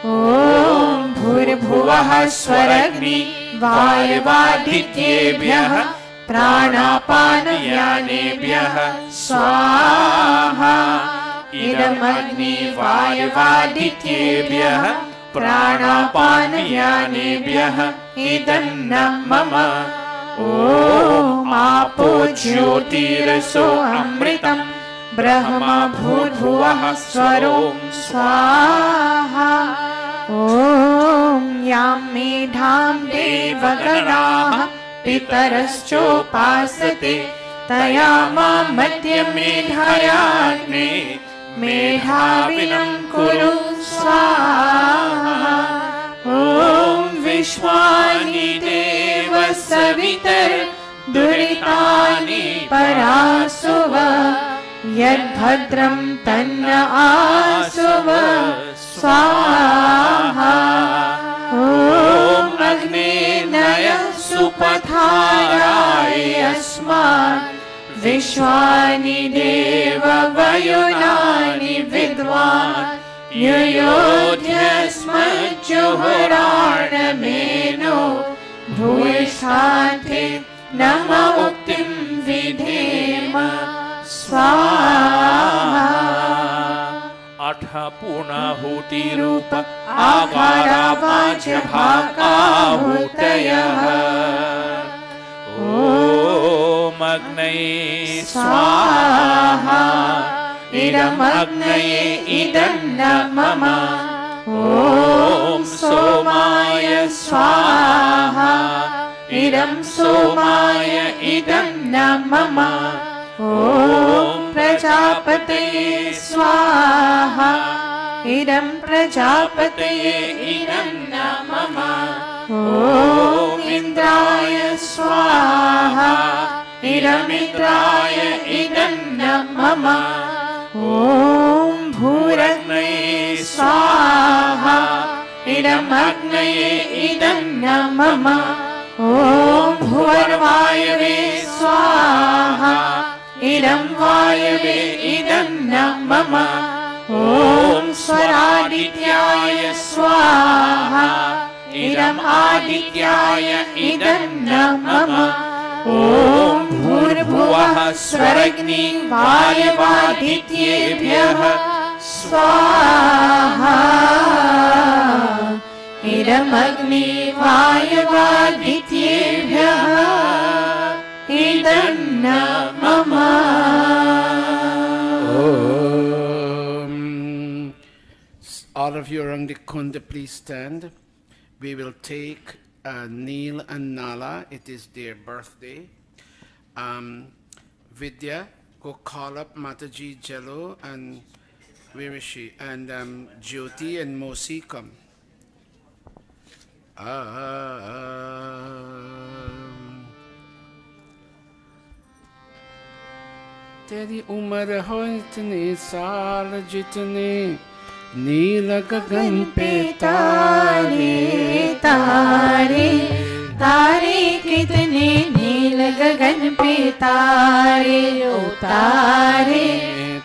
Om Bhurabhuvaha Swaragni Vayavadityebhyah प्राणापानव्यानेभ्यः स्वाहा. इदम् अग्निवायुवादित्येभ्यः प्राणापानव्यानेभ्यः इदं मम. ॐ आपो ज्योतिरसो अमृतं ब्रह्मा भूर्भुवः स्वरों स्वाहा. ॐ यां मेधां देवगणाः पितरश्चोपासते तया मां मध्यमेधायाग्ने मेधाविनं कुरु स्वाहा. ॐ विश्वानि देव सवितर् दुरितानि परासुव यद्भद्रं तन्न आसुव स्वाहा. ॐ अग्ने नय सुपथाराय अस्मान् विश्वानि देव वयुनानि विद्वान् युयोध्यस्मज्जुहुराणमेनो भूयिष्ठान्ते नम उक्तिं विधेम स्वाहा. 8 पूर्णाहुति रूप आकारावाच्य भागाहुतयः ॐ अग्नये स्वाहा इदम् अग्नये इदं न मम ॐ सोमाय स्वाहा इदं सोमाय इदं न मम ॐ प्रजापतये स्वाहा इदं प्रजापतये इदं न मम ॐ इन्द्राय स्वाहा इदमिन्द्राय इदं न मम ॐ भूरग्नये स्वाहा इदमग्नये इदं न मम ॐ भुवर्वायवे स्वाहा इदं वायवे इदं न मम ॐ स्वरादित्याय स्वाहा इदम् आदित्याय इदं न मम ॐ भूर्भुवः स्वरग्नि वायवादित्येभ्यः स्वाहा इदमग्नि वायवादित्येभ्यः इदं न मम All of you around the kunda, please stand. We will take Neil and Nala. It is their birthday. Vidya, go call up Mataji, Jello, and where is she? And Jyoti and Mosi, come. तेरी उम्र हो इतने साल जितने नील गगन पे तारे तारे तारे कितने नील गगन पे तारे ओ तारे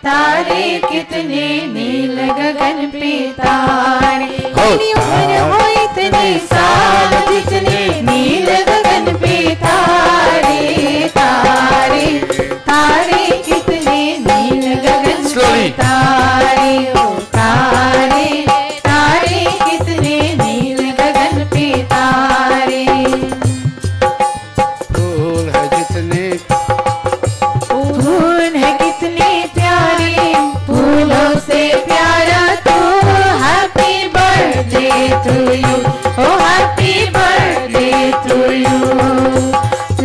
तारे कितने नील गगन पे तारे तेरी उम्र हो इतने साल जितने नील गगन पे तारे तारे तारे कितने नील गगन पे तारे ओ तारे तारे कितने नील गगन पे तारे फूल है जितने फूल है कितने प्यारे फूलों से प्यारा तू हैप्पी बर्थडे टू यू ओ हैप्पी बर्थडे टू यू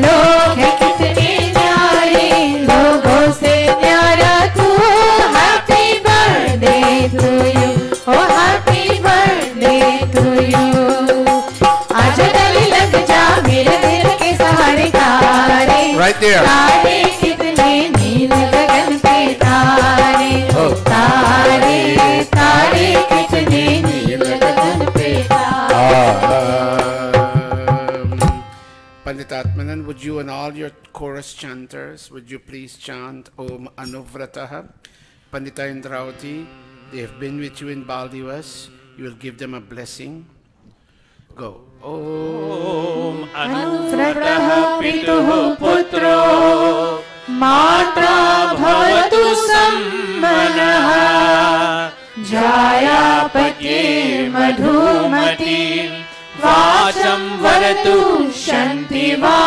लोग है कितने न्यारे लोगों से न्यारा तू हैप्पी बर्थडे टू यू ओ हैप्पी बर्थडे टू यू आज गले लग जा मेरे दिल के सहारे तारे Right there. तारे कितने नील गगन पे तारे ओ तारे तारे कितने नील गगन पे तारे Pandit Atmanan, would you and all your chorus chanters, would you please chant Om Anuvrataha? Pandita Indravati, they have been with you in Baldivas. You will give them a blessing. Go. Om अनुव्रतः पितुः पुत्रो मात्रा भवतु सम्मनः जायापत्ये मधुमती वाचं वरतु शन्ति वा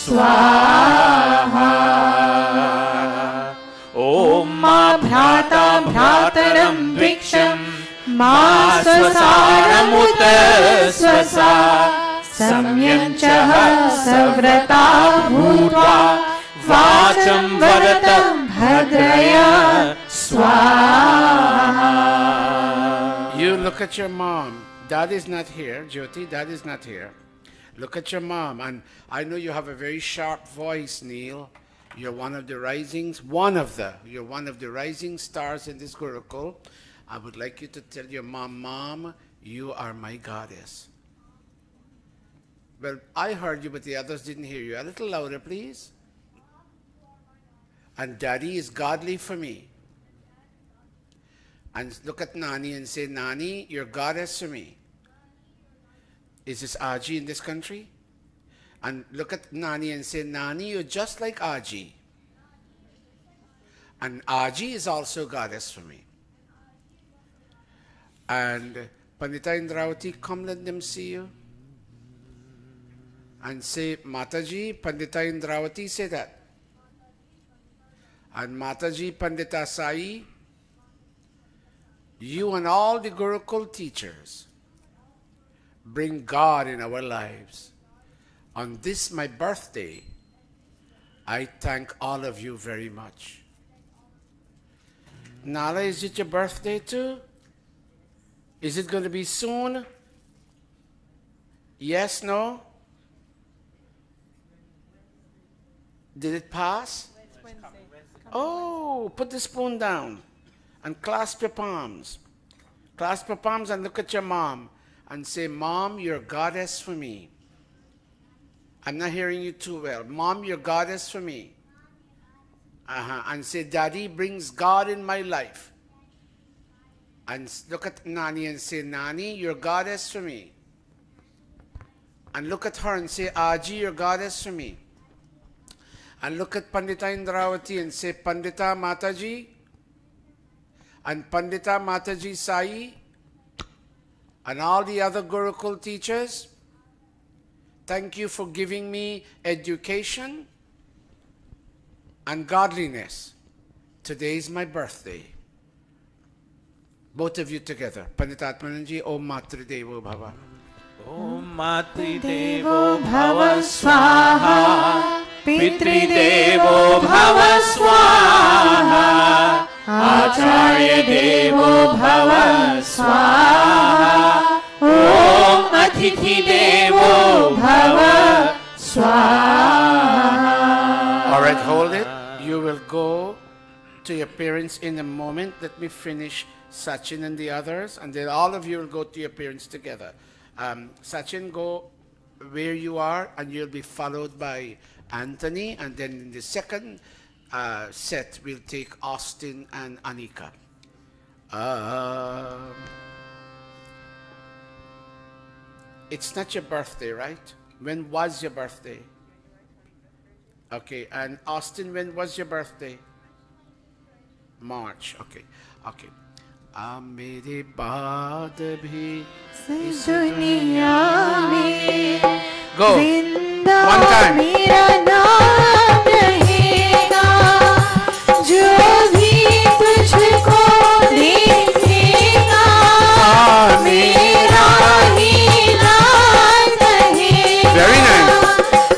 स्वाहा ॐ मा भ्राता भ्रातरं वृक्षं मा स्वसारमुत स्वसा संयञ्चः सव्रता भूत्वा वाचं वरतं भद्रया स्वाहा You look at your mom. Dad is not here. Jyoti, Dad is not here. Look at your mom. And I know you have a very sharp voice, Neil. You're one of the you're one of the rising stars in this Gurukul. I would like you to tell your mom, Mom, you are my goddess. Well, I heard you, but the others didn't hear you. A little louder, please. And Daddy is godly for me. And look at Nani and say, Nani, you're goddess for me. Is this Aji in this country? And look at Nani and say, Nani, you're just like Aji. And Aji is also goddess for me. And Pandita Indravati, come let them see you. And say, Mataji, Pandita Indravati, say that. And Mataji, Pandita Sai, you and all the Gurukul teachers bring God in our lives. On this, my birthday, I thank all of you very much. Nala, is it your birthday too? Is it going to be soon? Yes, no? Did it pass? Oh, put the spoon down and clasp your palms. Clasp your palms and look at your mom and say, Mom, you're a goddess for me. I'm not hearing you too well. Mom, you're a goddess for me. And say, Daddy brings God in my life. And look at Nani and say, Nani, you're a goddess for me. And look at her and say, Aji, you're a goddess for me. And look at Pandita Indravati and say, Pandita Mataji. And Pandita Mataji Sai. And all the other Gurukul teachers. Thank you for giving me education and godliness. Today is my birthday. Both of you together. Pandita Atmananji, Om Matri Devo Bhava. Om Matri Devo Bhava Swaha. Pitri Devo Bhava Swaha. Acharya Devo Bhava Swaha. Om Atithi Devo Bhava Swaha. All right, hold it. You will go to your parents in a moment. Let me finish Sachin and the others, and then all of you will go to your parents together. Sachin, go where you are, and you'll be followed by Anthony, and then in the second set, we'll take Austin and Anika. It's not your birthday, right? When was your birthday? Okay, and Austin, when was your birthday? March, okay, okay. मेरे बाद भी इस दुनिया में go one time मेरा नाम रहेगा जो भी तुझको देखेगा मेरा ही नाम रहेगा very nice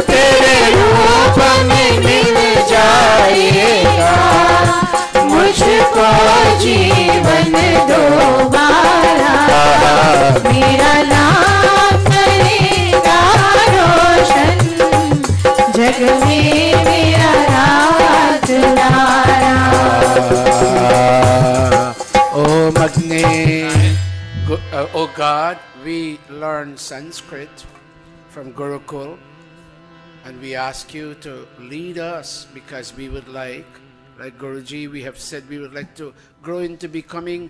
तेरे रूप में मिल जाएगा मुझको जीवन दोबारा मेरा नाम करेगा रोशन जग में मेरा राज Lara Oh Magne, oh God, we learn Sanskrit from Gurukul and we ask you to lead us because we would like Guruji, we have said we would like to grow into becoming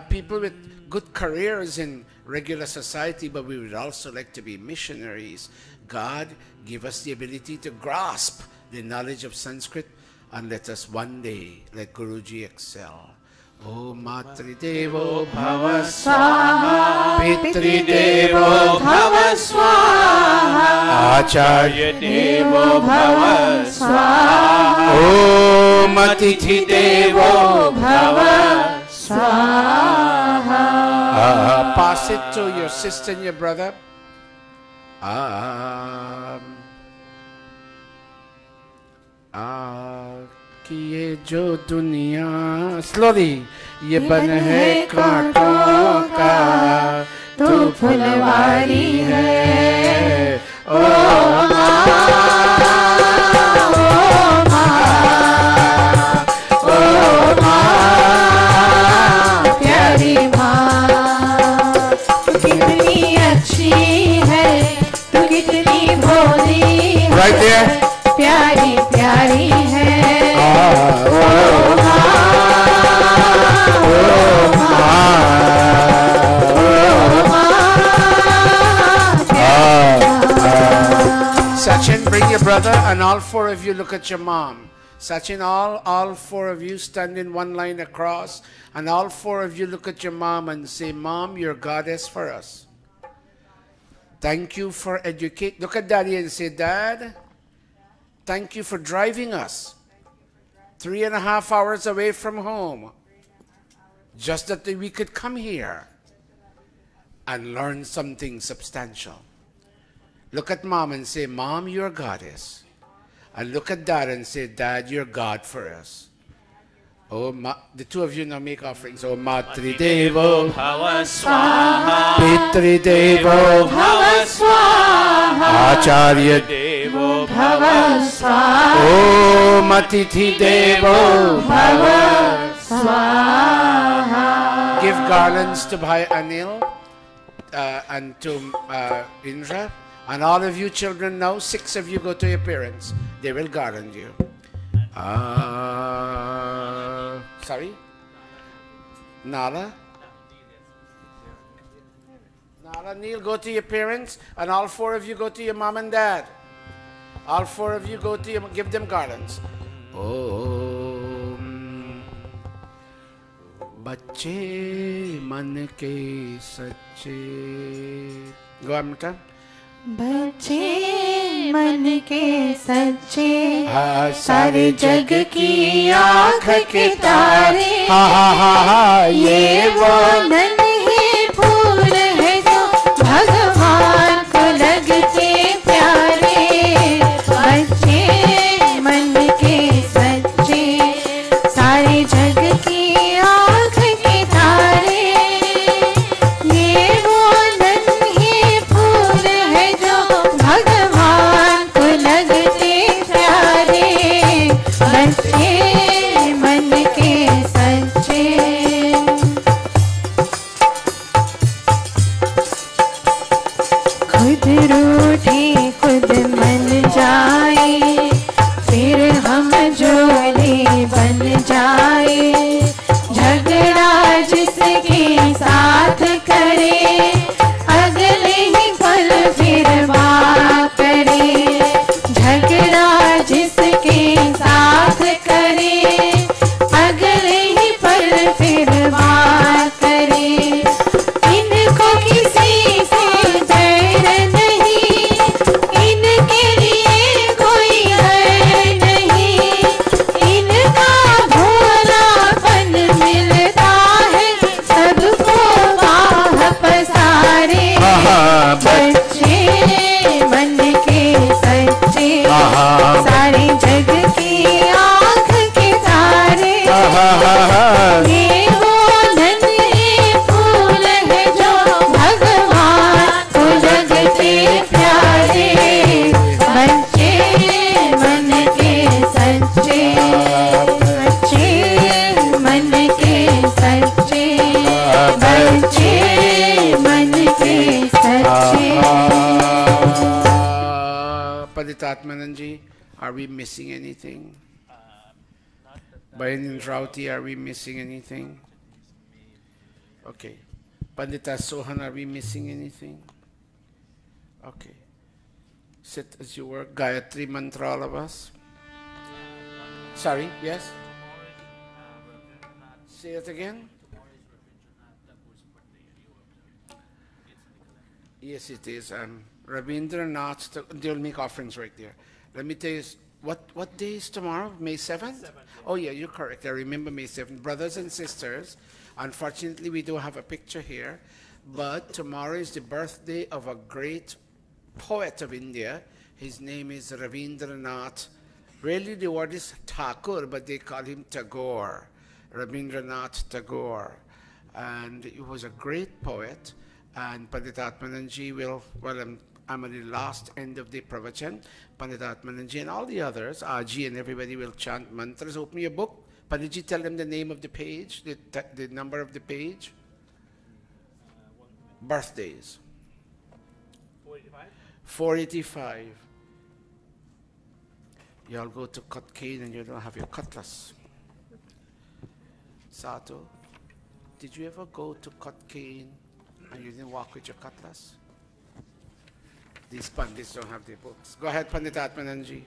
people with good careers in regular society, but we would also like to be missionaries. God, give us the ability to grasp the knowledge of Sanskrit and let us one day let Guruji excel. Om Matri Devo Bhava Swaha Pitri Devo Bhava Swaha Acharya Devo Bhava Swaha Om Atithi Devo Bhava Swaha. Pass it to your sister and your brother. कि ये जो दुनिया slowly ये बन है कांटों का तू फुलवारी है ओ माँ प्यारी माँ तू कितनी अच्छी है तू कितनी भोली right there प्यारी प्यारी है Sachin, bring your brother and all four of you look at your mom. Sachin, all four of you stand in one line across, and all four of you look at your mom and say, Mom, you're goddess for us. Thank you for educating. Look at Daddy and say, Dad, thank you for driving us 3.5 hours away from home, just that we could come here and learn something substantial. Look at Mom and say, Mom, you're a goddess. And look at Dad and say, Dad, you're God for us. Oh, the two of you now make offerings. Oh, Matri Devo Bhava Swaha, Pitri Devo Bhava Swaha, Acharya Devo Bhava Swaha, Oh, Matithi Devo Bhava Swaha. Give garlands to Bhai Anil and to Indra. And all of you children now, 6 of you go to your parents. They will garland you. Sorry? Nala? Nala, Neil, go to your parents. And all 4 of you go to your mom and dad. All 4 of you go to your, give them garlands. Om Bacche Man Ke Sache. Go, Amrita. बच्चे मन के सच्चे सारे जग की आँख के तारे ये वो नन्हे फूल है जो भगवान को लगते प्यारे बच्चे मन के सच्चे सारे जग की आँख के तारे ये वो नन्हे फूल है जो भगवान को लगते प्यारे बच्चे मन के सच्चे खुद रूठे खुद मन जाए फिर हम जोड़े बन जाए झगड़ा जिसके साथ करे अगले ही पल फिर बात करे झगड़ा जिसके साथ करे अगले ही पल फिर बात करे इनको किसी से डर नहीं इनके लिए कोई डर नहीं इनका भोलापन मिलता है सबको बाह पसारे बच्चे मन के सच्चे सारे जग की आँख के तारे ये वो नन्हे फूल है जो भगवान को लगते प्यारे बच्चे मन के सच्चे बच्चे मन के सच्चे बच्चे मन के सच्चे Paditatmananji, are we missing anything? Bayan Rauti, are we missing anything? Okay. Pandita Sohan, are we missing anything? Okay. Sit as you were. Gayatri mantra, all of us. Sorry, yes? Say it again. Yes, it is. Rabindranath, they'll make offerings right there. Let me tell you, what day is tomorrow? May 7th? Oh, yeah, you're correct. I remember May 7th. Brothers and sisters, unfortunately, we don't have a picture here, but tomorrow is the birthday of a great poet of India. His name is Rabindranath. Really, the word is Thakur, but they call him Tagore. Rabindranath Tagore. And he was a great poet. And Panditatmananji will, well, I'm at the last end of the pravachan. Panditatmananji and all the others, Aji and everybody will chant mantras. Open your book. Panditji, tell them the name of the page, the number of the page. Birthdays. 485. 485. You all go to cut cane and you don't have your cutlass. Sato, did you ever go to cut cane and you didn't walk with your cutlass? These pandits don't have their books. Go ahead, Panditatmananji.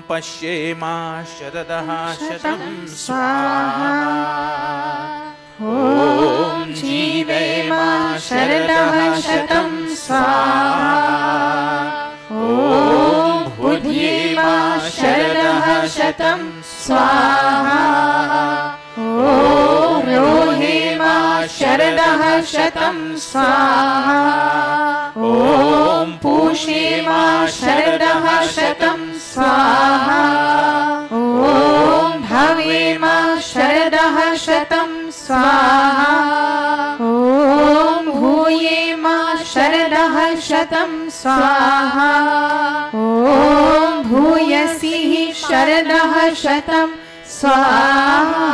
पश्येमा शरदः शतं स्वाहा ॐ जीवेमा शरदः शतं स्वाहा ॐ बुध्येमा शरदः शतं स्वाहा ॐ रोहेमा शरदः शतं स्वाहा ॐ पूषेमा शरदः शतं स्वाहा ॐ भवेमा शरदः शतं स्वाहा ॐ भूयेमा शरदः शतं स्वाहा ॐ भूयसीः शरदः शतं स्वाहा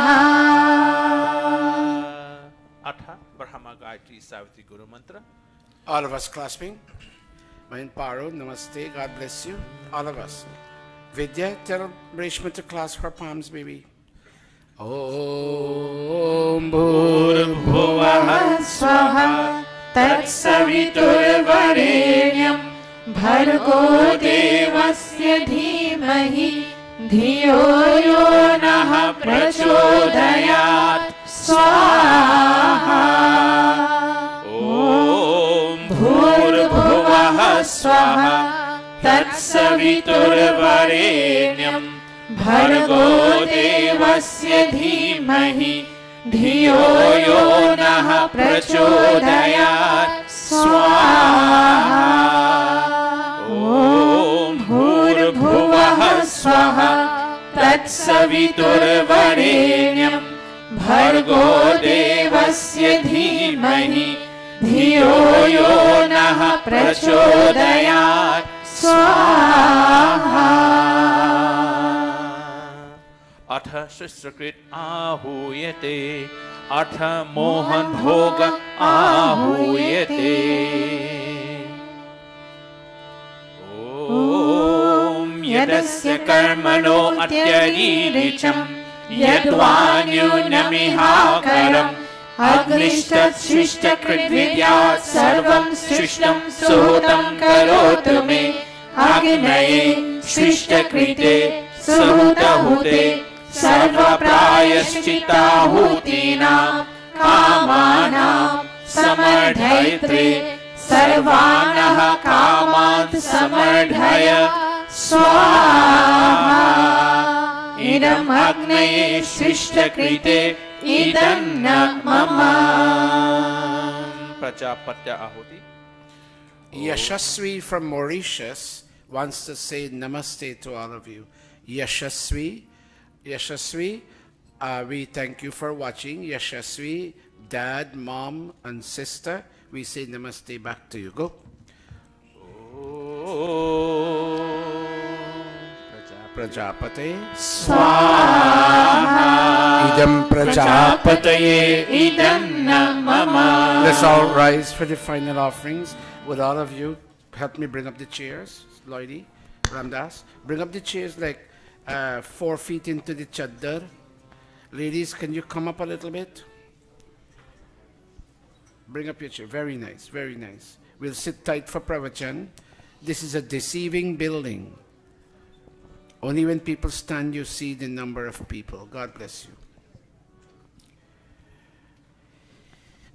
अथ ब्रह्म गायत्री सावित्री गुरु मंत्र. All of us clasping. Main Paro, Namaste, God bless you. All of us. Vidya, tell Reshma to clasp her palms, baby. Om Bhurbhuvah Swaha Tatsaviturvarenyam Bhargo Devasya Dhimahi Dhiyo Yo Naha Prachodayat Swaha Om Bhurbhuvah Swaha Tatsaviturvarenyam Bhargo Devasya Dhimahi Dhiyo Yo Naha Prachodayat Swaha Om Bhurbhuvah Swaha Tatsaviturvarenyam Bhargo Devasya Dhimahi Dhiyo Yo Naha Prachodayat Swaha अथ शिष्टकृत आहूयते अथ मोहन भोग आहूयते ॐ यदस्य कर्मणो अत्यरीरिचं यद्वान्यूनमिहाकरम् अग्निष्टशिष्टकृद्विद्यात् सर्वं सृष्टं सुहृतं करोतु मे अग्नये शिष्टकृते सुहृतहुते सर्वप्रायश्चित्ताहुतीनां कामानां समर्धयित्रे सर्वानः कामान् समर्धय स्वाहा इदम् अग्नये शिष्टकृते इदं न मम. प्रजापत्य आहुति. Yashasvi from Mauritius wants to say namaste to all of you. Yashasvi, we thank you for watching. Yashasvi, dad, mom, and sister, we say namaste back to you. Go. Prajapate Swaha Idam Prajapataye Idam na mama. Let's all rise for the final offerings. Would all of you help me bring up the chairs? Lloydie, Ramdas, bring up the chairs like 4 feet into the chaddar. Ladies, can you come up a little bit? Bring up your chair. Very nice, very nice. We'll sit tight for pravachan. This is a deceiving building. Only when people stand, you see the number of people. God bless you.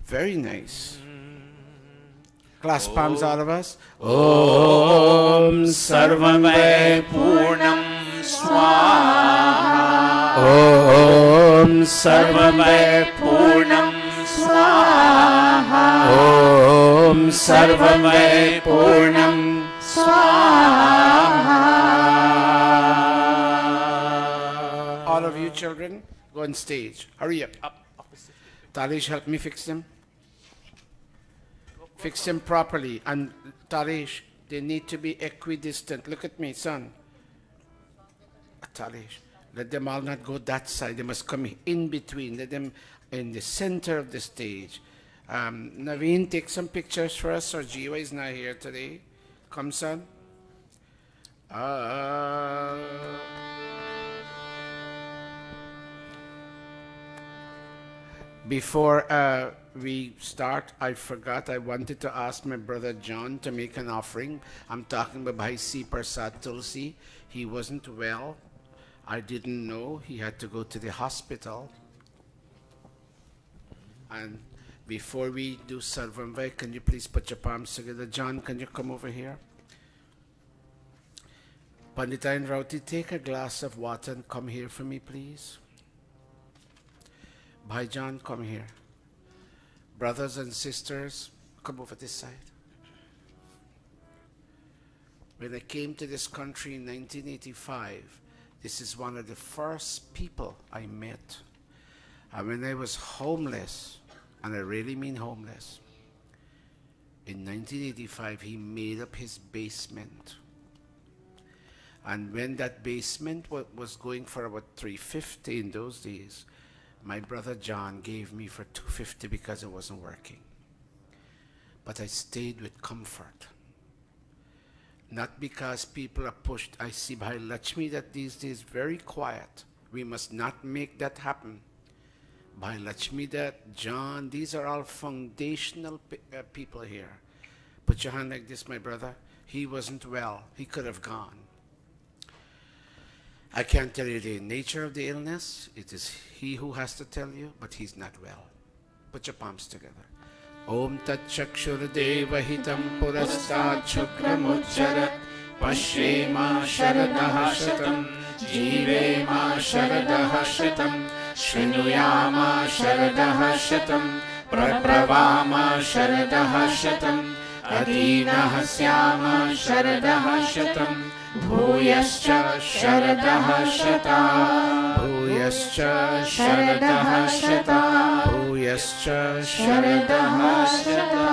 Very nice. Clasp palms, all of us. Om Sarvamay Purnam Swaha. Om Sarvamay Purnam Swaha. Om Sarvamay Purnam Swaha. All of you children, go on stage. Hurry up. Talish, help me fix them. Fix them properly. And Talish, they need to be equidistant. Look at me, son. Talish, let them all not go that side. They must come in between. Let them in the center of the stage. Naveen, take some pictures for us. Or Jiwa is not here today. Come, son. Before we start, I forgot, I wanted to ask my brother John to make an offering. I'm talking about Bhai C. Prasad Tulsi. He wasn't well. I didn't know. He had to go to the hospital. And before we do Sarvamvai, can you please put your palms together? John, can you come over here? Pandita Rauti, take a glass of water and come here for me, please. Bhai John, come here. Brothers and sisters, come over this side. When I came to this country in 1985, this is one of the first people I met. And when I was homeless, and I really mean homeless, in 1985 he made up his basement. And when that basement was going for about $350 in those days, my brother John gave me for $250 because it wasn't working. But I stayed with comfort. Not because people are pushed. I see Bhai Lakshmi that these days very quiet. We must not make that happen. Bhai Lakshmi, that John, these are all foundational people here. Put your hand like this, my brother. He wasn't well. He could have gone. I can't tell you the nature of the illness. It is he who has to tell you, but he's not well. Put your palms together. Om Tat Chakshur Deva Hitam Purastat Chukramucharat Pashrema Sharadaha Shatam Jivema Sharadaha Shatam Shrinuyama Sharadaha Shatam Prabhavama Sharadaha Shatam Adinaha Syama Sharadaha Shatam Bhuyascha Sharadaha Shata Bhuyascha Sharadaha Shata Bhuyascha Sharadaha Shata.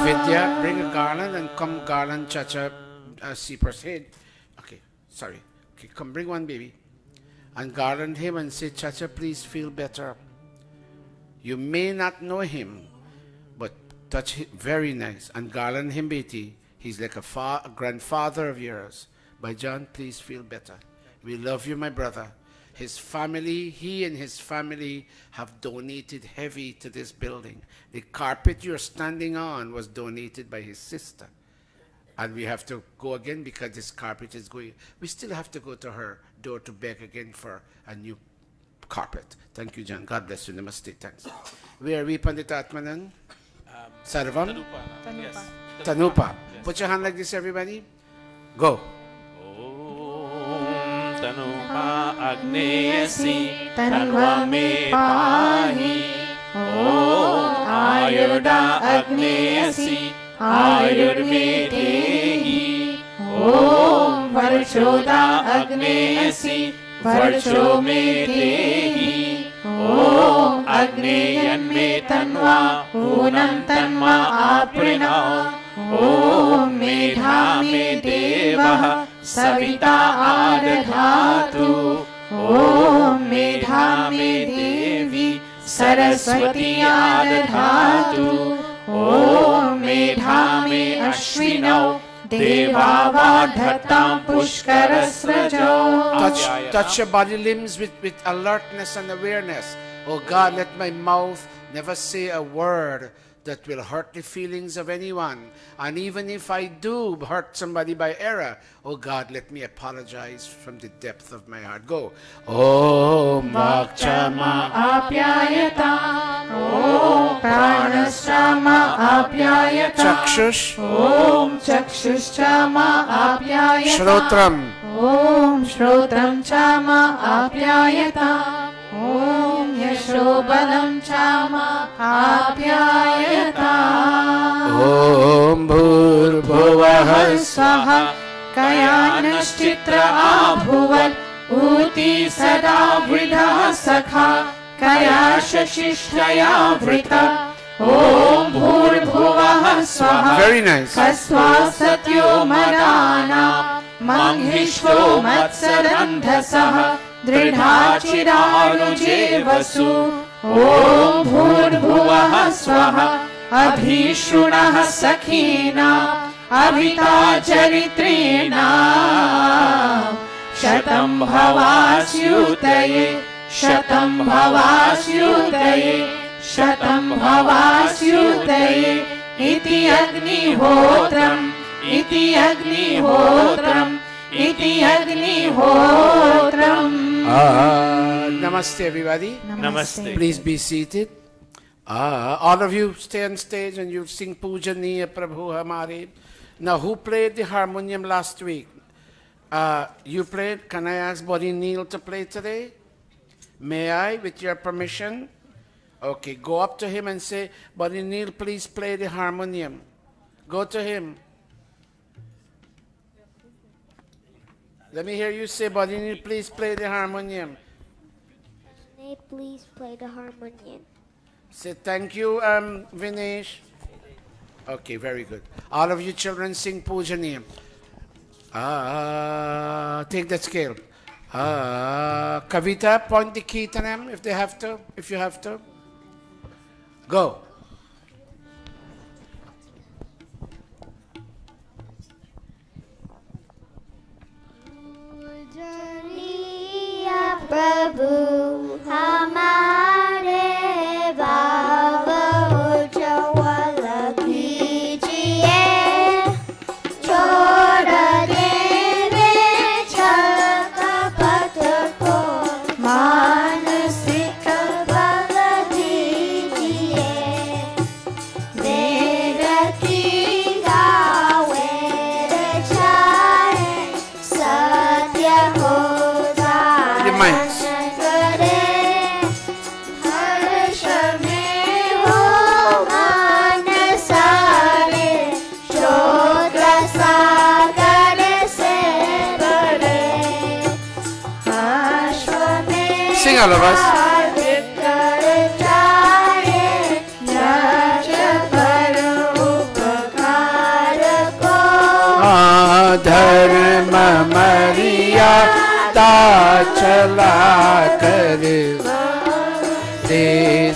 Vidya, bring a garland and come garland Chacha Sipra's head. Okay, sorry. Okay, come bring one, baby. And garland him and say, Chacha, please feel better. You may not know him, but touch him, very nice. And garland him, Beti. He's like a grandfather of yours. By John, please feel better. We love you, my brother. His family, he and his family have donated heavy to this building. The carpet you're standing on was donated by his sister. And we have to go again because this carpet is going. We still have to go to her door to beg again for a new carpet. Thank you, John. God bless you. Namaste. Thanks. Where are we, Pandita Atmanan? Sarvam? Tanupa. Yes. Tanupa. Yes. Put your hand like this, everybody. Go. Tanupa Agneyasi Tanva me pahi. Om Ayurda Agneyasi Ayur me dehi. Om Varchoda Agneyasi Varcho me dehi. Om Agneyan me tanva Unam tanma aprinao. Om Medha me deva Savita adadhatu. Om Medha me devi Saraswati adadhatu. Om Medha me ashvinau Devavadhatam pushkarasrajo. Touch your body limbs with alertness and awareness. Oh God, let my mouth never say a word that will hurt the feelings of anyone. And even if I do hurt somebody by error, oh God, let me apologize from the depth of my heart. Go. Om Vakchama Apyayata. Om Pranashama Apyayata. Chakshush. Om Chakshushchama Apyayata. Shrotram. Om Shrotram Chama Apyayata. Om Yashobalam Chama Apyayata. Om Bhurbhuvah Swaha Kayanashchitra Abhuvat Uti Sada Vridha Sakha Kaya Shashishtaya Vrita. Om Bhurbhuvah Swaha. Very nice. Kasva Satyo Madana Manghishto Matsarandhasaha Dridhachiraruje Vasu. Om Bhurbhuvah Swaha Abhishrunah Sakhina Abhita Charitrena Shatam Bhavasyutaye Shatam Bhavasyutaye शतं भवास्युदये इति अग्निहोत्रम् इति अग्निहोत्रम् इति अग्निहोत्रम्. Namaste everybody. Namaste. Please be seated. All of you stay on stage and you sing Pujaniya Prabhu Hamare. Now who played the harmonium last week? You played. Can I ask Body Neil to play today? May I, with your permission? Okay, go up to him and say, Body Neil, please play the harmonium. Go to him. Let me hear you say, Body Neil, please play the harmonium. May I please play the harmonium? Say thank you, Vinesh. Okay, very good. All of you children sing Pujaniyam. Take that scale. Kavita, point the key to them if they have to, if you have to. Go. Pujaniya Prabhu Hamare Baba Ujjwala Kijiye Choda Deve Chakapat Ko Manasika Bala Dijiye Veda Kinga Veda Chaye Satya Hoda The mics. Sing all of us. धर्म मर्यादा चला कर दे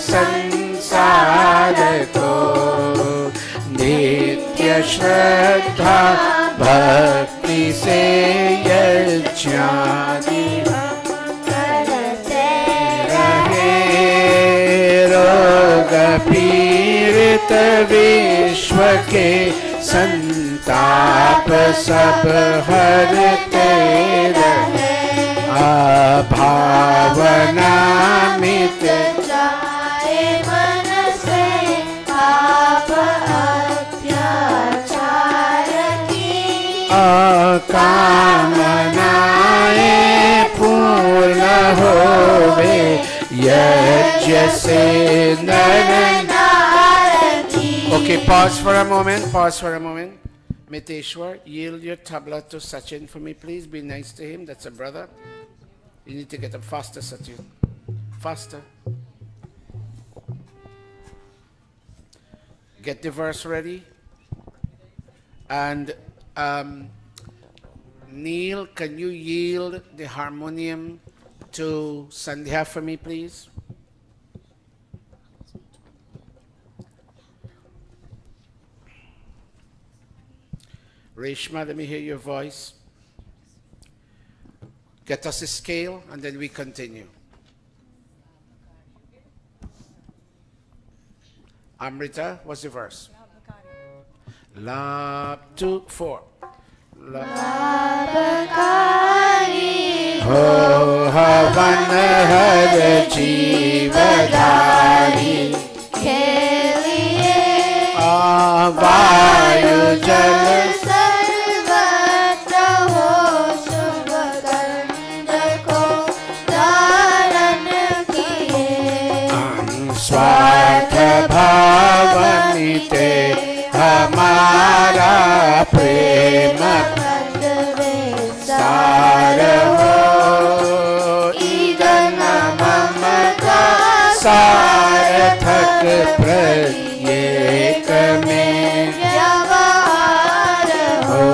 संसार को नित्य श्रद्धा भक्ति से यज्ञादि रोग पीड़ित विश्व के संताप सब हरते रहे भावना मिट जाए मन से पाप अत्याचार की कामनाएं पूर्ण होवे यज्ञ से नर नार की. Okay, pause for a moment. Pause for a moment. Miteshwar, yield your tabla to Sachin for me, please. Be nice to him. That's a brother. You need to get up faster, Sachin. Faster. Get the verse ready. And Neil, can you yield the harmonium to Sandhya for me, please? Reshma, let me hear your voice. Get us a scale and then we continue. Amrita, what's the verse? La, 2, 4. Labhakari Ho havan har jeevadhari ke liye vayu jal सर्वत्र हो शुभ दंड को धारण किए स्वार्थ भावनिते हमारा प्रेम सार हो ईदन ममता सार्थक प्रत्येक में व्यवहार हो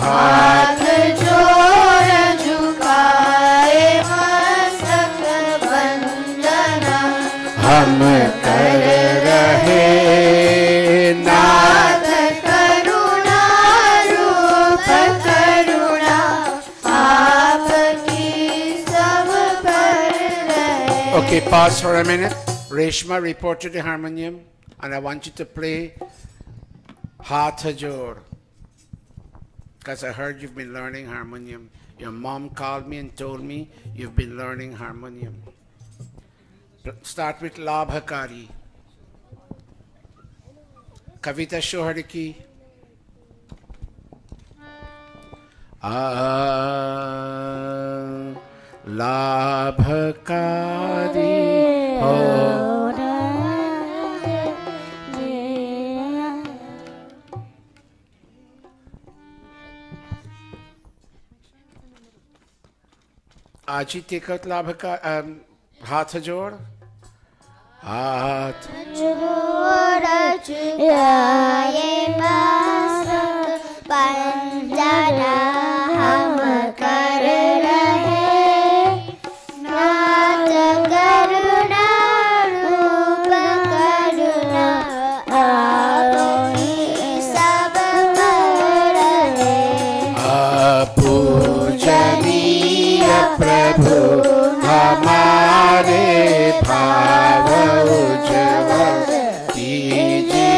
हाथ हाथ जोड़ झुकाए मस्तक वंदना हम कर रहे नाथ करुणा रूप करुणा आपकी सब पर रहे. Okay, pause for a minute. Reshma, report to the harmonium, and I want you to play Haath Jod, because I heard you've been learning harmonium. Your mom called me and told me you've been learning harmonium. Start with Labhakari. Kavita, show her the key. Labhakari ho. Aji, take out Labhakari, Haath Jod. Haath Jod churaye masak panjana hum kar rahe naat karuna roop karuna aaphi sab kar rahe पूजनीय प्रभु हमारे भाव उज्ज्वल कीजिए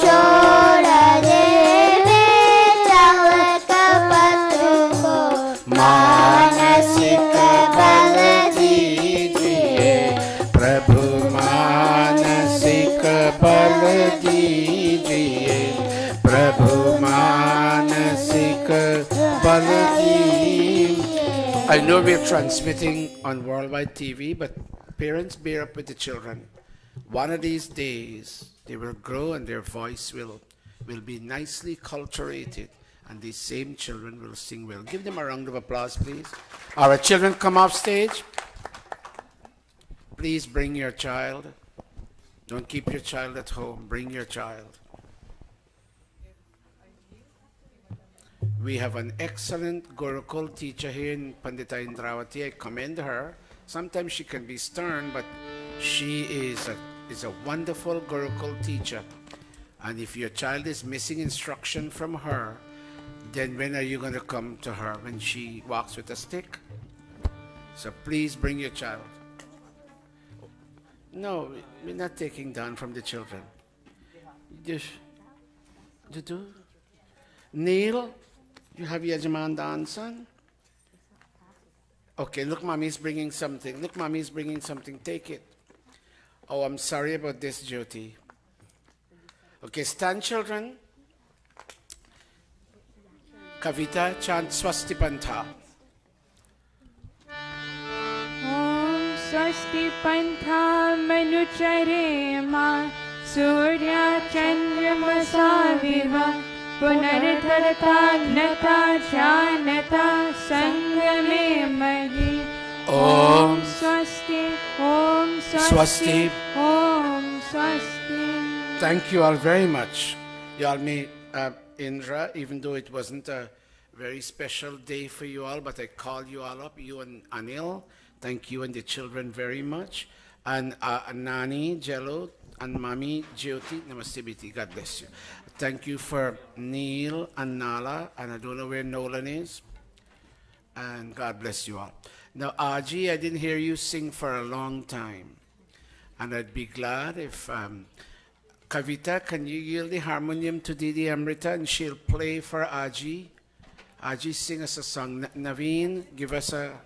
छोड़ देवे चमक पथ को मानसिक बल दीजिए प्रभु मानसिक बल दीजिए प्रभु मानसिक बल दीजिए. I know we're transmitting on worldwide TV, but parents, bear up with the children. One of these days, they will grow and their voice will be nicely culturated, and these same children will sing well. Give them a round of applause, please. All right, children, come off stage. Please bring your child. Don't keep your child at home. Bring your child. We have an excellent Gurukul teacher here in Pandita Indravati. I commend her. Sometimes she can be stern, but she is a wonderful Gurukul teacher. And if your child is missing instruction from her, then when are you going to come to her? When she walks with a stick? So please bring your child. No, we're not taking down from the children. Just, Neil, you have Yajaman Dansan? Okay, look, mommy's bringing something. Look, mommy's bringing something. Take it. Oh, I'm sorry about this, Jyoti. Okay, stand, children. Kavita, chant Swasti Pantha. Om Swasti Pantha Manucharema Surya Chandramasa Viva Punarthartha Gnata Janata Sangame Magi. Om Swasti, Om Swasti, Om Swasti. Thank you all very much. You all may, Indra, even though it wasn't a very special day for you all, but I call you all up, you and Anil. Thank you and the children very much. And Nani, Jello, and Mami, Jyoti, Namaste Biti. God bless you. Thank you for Neil and Nala, and I don't know where Nolan is. And God bless you all. Now, Aji, I didn't hear you sing for a long time. And I'd be glad if Kavita, can you yield the harmonium to Didi Amrita and she'll play for Aji? Aji, sing us a song. Naveen, give us a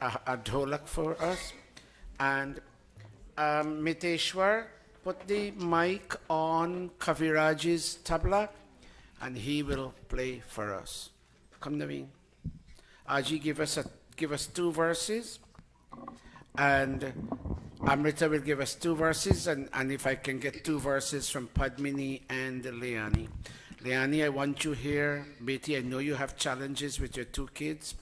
dholak for us. And Miteshwar, put the mic on Kaviraj's tabla and he will play for us. Come, Naveen. Aji, give us 2 verses, and Amrita will give us 2 verses, and if I can get 2 verses from Padmini and Leani. Leani, I want you here. Betty, I know you have challenges with your 2 kids,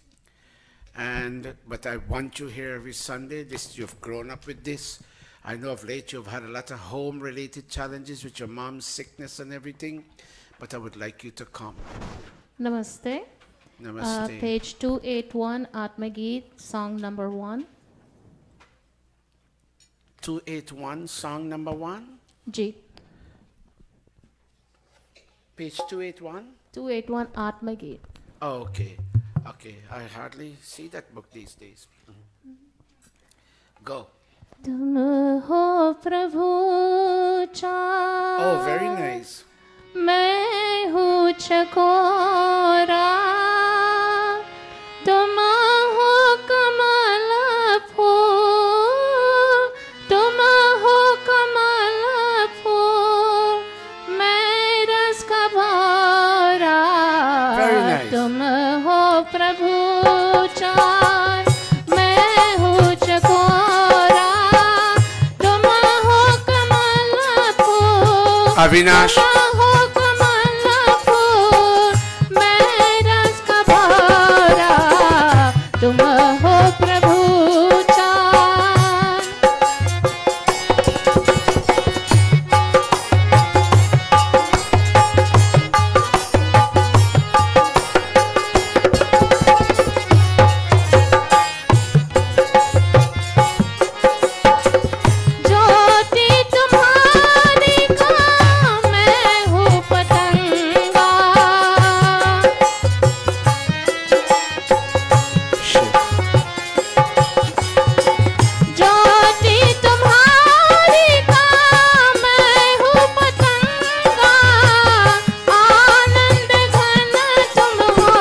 but I want you here every Sunday. You've grown up with this. I know of late you've had a lot of home-related challenges with your mom's sickness and everything, but I would like you to come. Namaste. Namaste. Page 281, Atma Geet, song number 1. 281, song number 1. G. Page 281. 281, Atma Geet. Oh, okay. Okay. I hardly see that book these days. Go. तुम हो प्रभु चार। Oh, very nice. मैं हूँ चकोरा, तुम हो कमल फूल, तुम हो कमल फूल, मैं रस का भौरा। Very nice. तुम हो प्रभु चार, मैं हूँ चकोरा, तुम हो कमल फूल। Avinash. तुम हो प्रभु चार। ज्योति तुम्हारी का मैं हूँ पतंगा, ज्योति तुम्हारी का मैं हूँ पतंगा। आनंद घन तुम हो,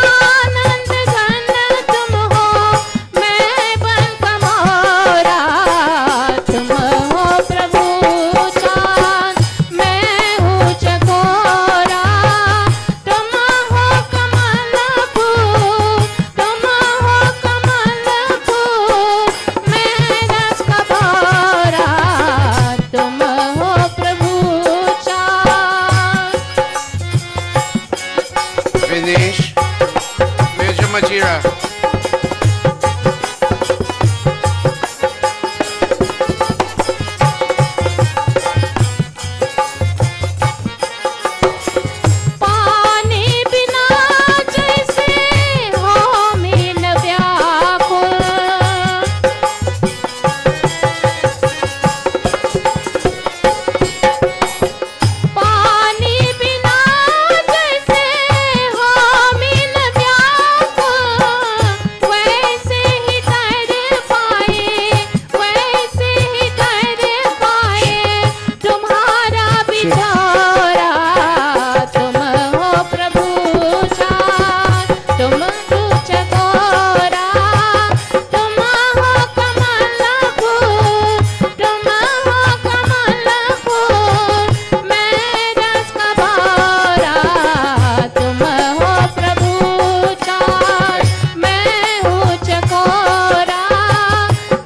आनंद घन तुम हो, मैं बन का मोरा। तुम हो प्रभु चार, मैं हूँ चकोरा, तुम हो कमल फूल, तुम हो कमल फूल, मैं रस का भौरा। तुम हो प्रभु चार। Vinesh, where's your Majira? पानी बिना जैसे हो मीन व्याकुल, पानी बिना जैसे हो मीन व्याकुल, वैसे ही तर पाए, वैसे ही तर पाए तुम्हारा बिछोरा। तुम हो प्रभु चार, तुम हो चकोरा, तुम हो कमल फूल, तुम हो कमल फूल, मैं रस का भौरा। तुम हो प्रभु चार, मैं हूँ चकोरा,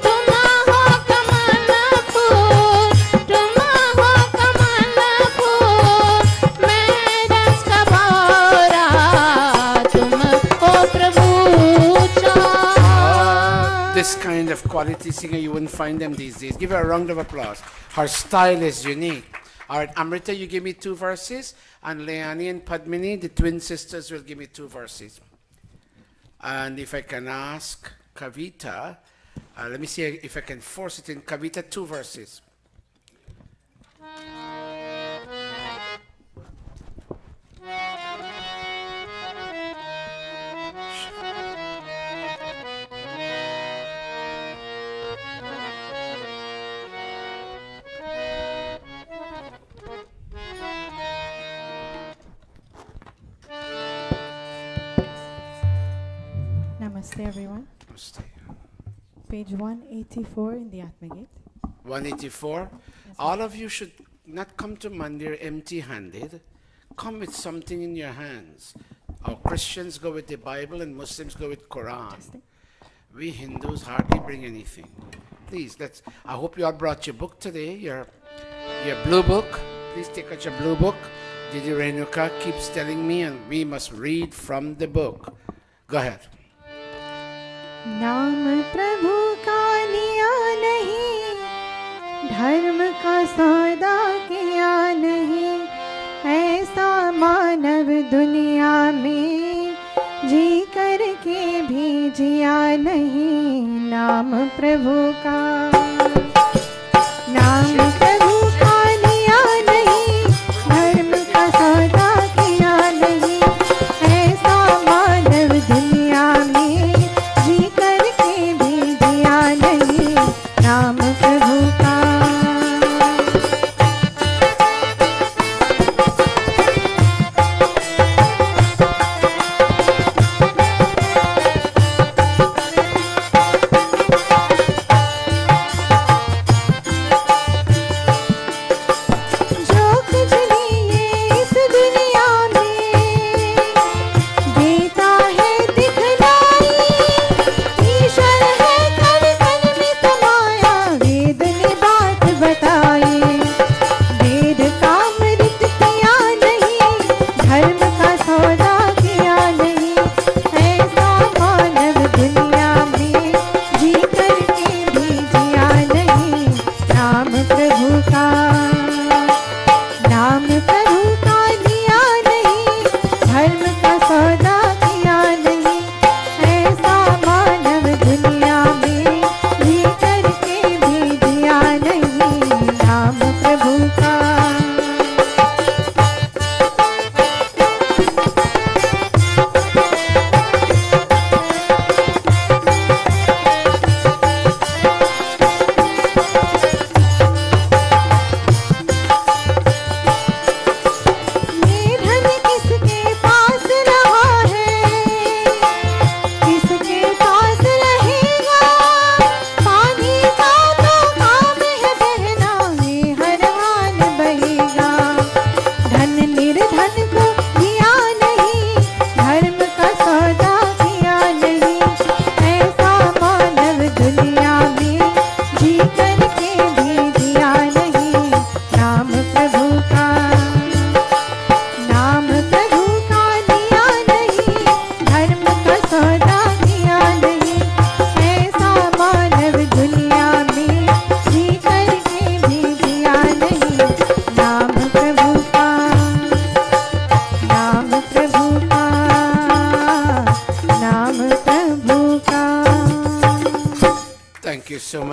तुम हो कमल फूल, तुम हो कमल फूल, मैं रस का भौरा। तुम हो प्रभु चार। This kind of quality singer, you wouldn't find them these days. Give her a round of applause. Her style is unique. All right, Amrita, you give me 2 verses, and Leani and Padmini, the twin sisters, will give me 2 verses. And if I can ask Kavita, let me see if I can force it in. Kavita, 2 verses. Namaste, everyone. Namaste. Page 184 in the Atmagit. 184. All of you should not come to Mandir empty-handed. Come with something in your hands. Our Christians go with the Bible and Muslims go with Quran. We Hindus hardly bring anything. Please, I hope you all brought your book today, your blue book. Please take out your blue book. Didi Renuka keeps telling me, and we must read from the book. Go ahead. नाम प्रभु का लिया नहीं, धर्म का सौदा किया नहीं, ऐसा मानव दुनिया में जी करके भी जिया नहीं। नाम प्रभु का, नाम प्रभु का लिया नहीं, धर्म का सौदा किया नहीं, ऐसा मानव दुनिया में जी करके भी जिया नहीं। नाम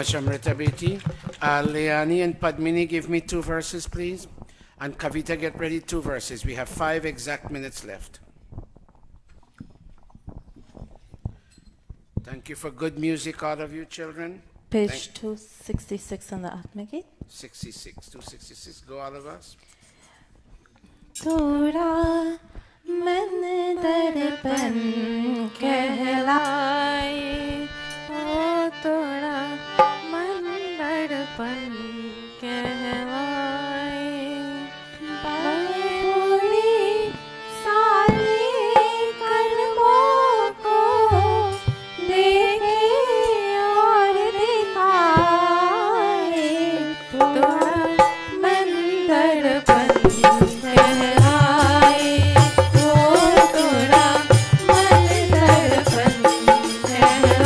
much, Amrita Beti. Leani and Padmini, give me 2 verses, please. And Kavita, get ready, 2 verses. We have 5 exact minutes left. Thank you for good music, all of you children. Page 266 in the Atmagit. 66, 266. Go, all of us. Tora मन दर्पण कहलाए, ओ तोड़ा मन दर्पण कहलाए, बड़ी सारे कर्मों को देखे और दिखाए, तोड़ा मन दर्पण कहलाए, ओ तोड़ा मन दर्पण कहलाए।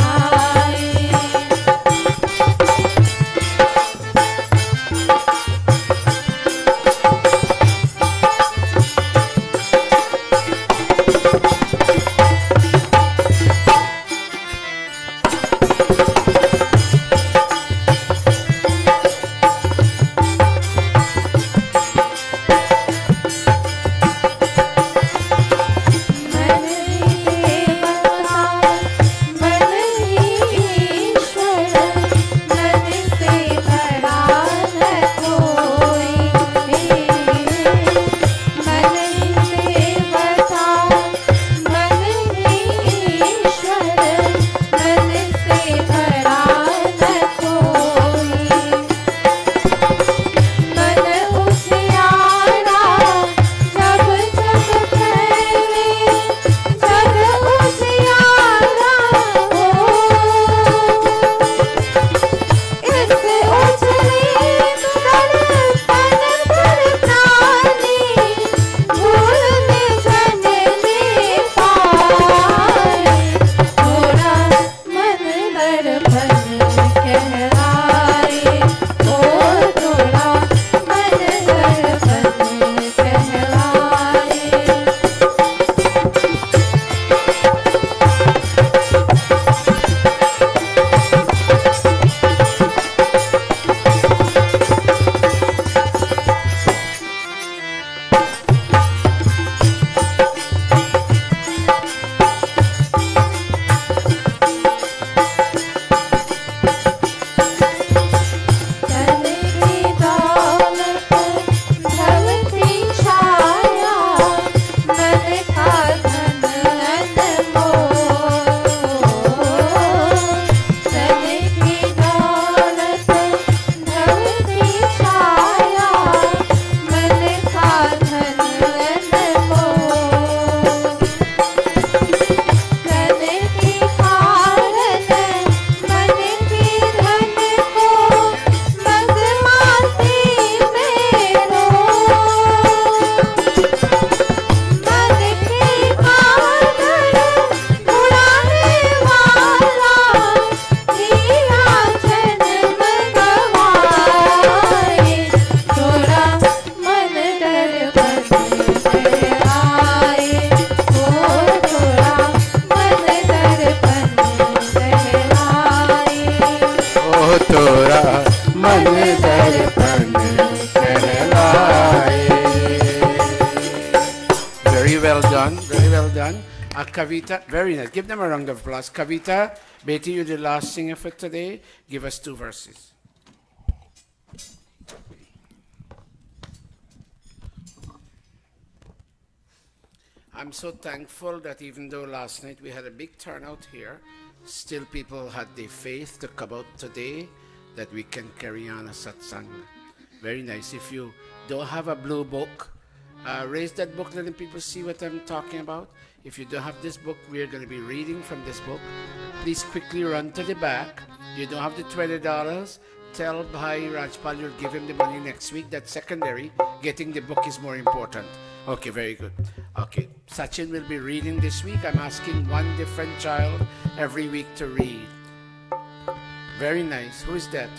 Kavita, very nice. Give them a round of applause. Kavita, Betty, you're the last singer for today. Give us 2 verses. I'm so thankful that even though last night we had a big turnout here, still people had the faith to come out today that we can carry on a satsang. Very nice. If you don't have a blue book, raise that book, letting people see what I'm talking about. If you don't have this book, we're going to be reading from this book. Please quickly run to the back. You don't have the $20. Tell Bhai Rajpal you'll give him the money next week. That's secondary. Getting the book is more important. Okay, very good. Okay, Sachin will be reading this week. I'm asking one different child every week to read. Very nice. Who is that?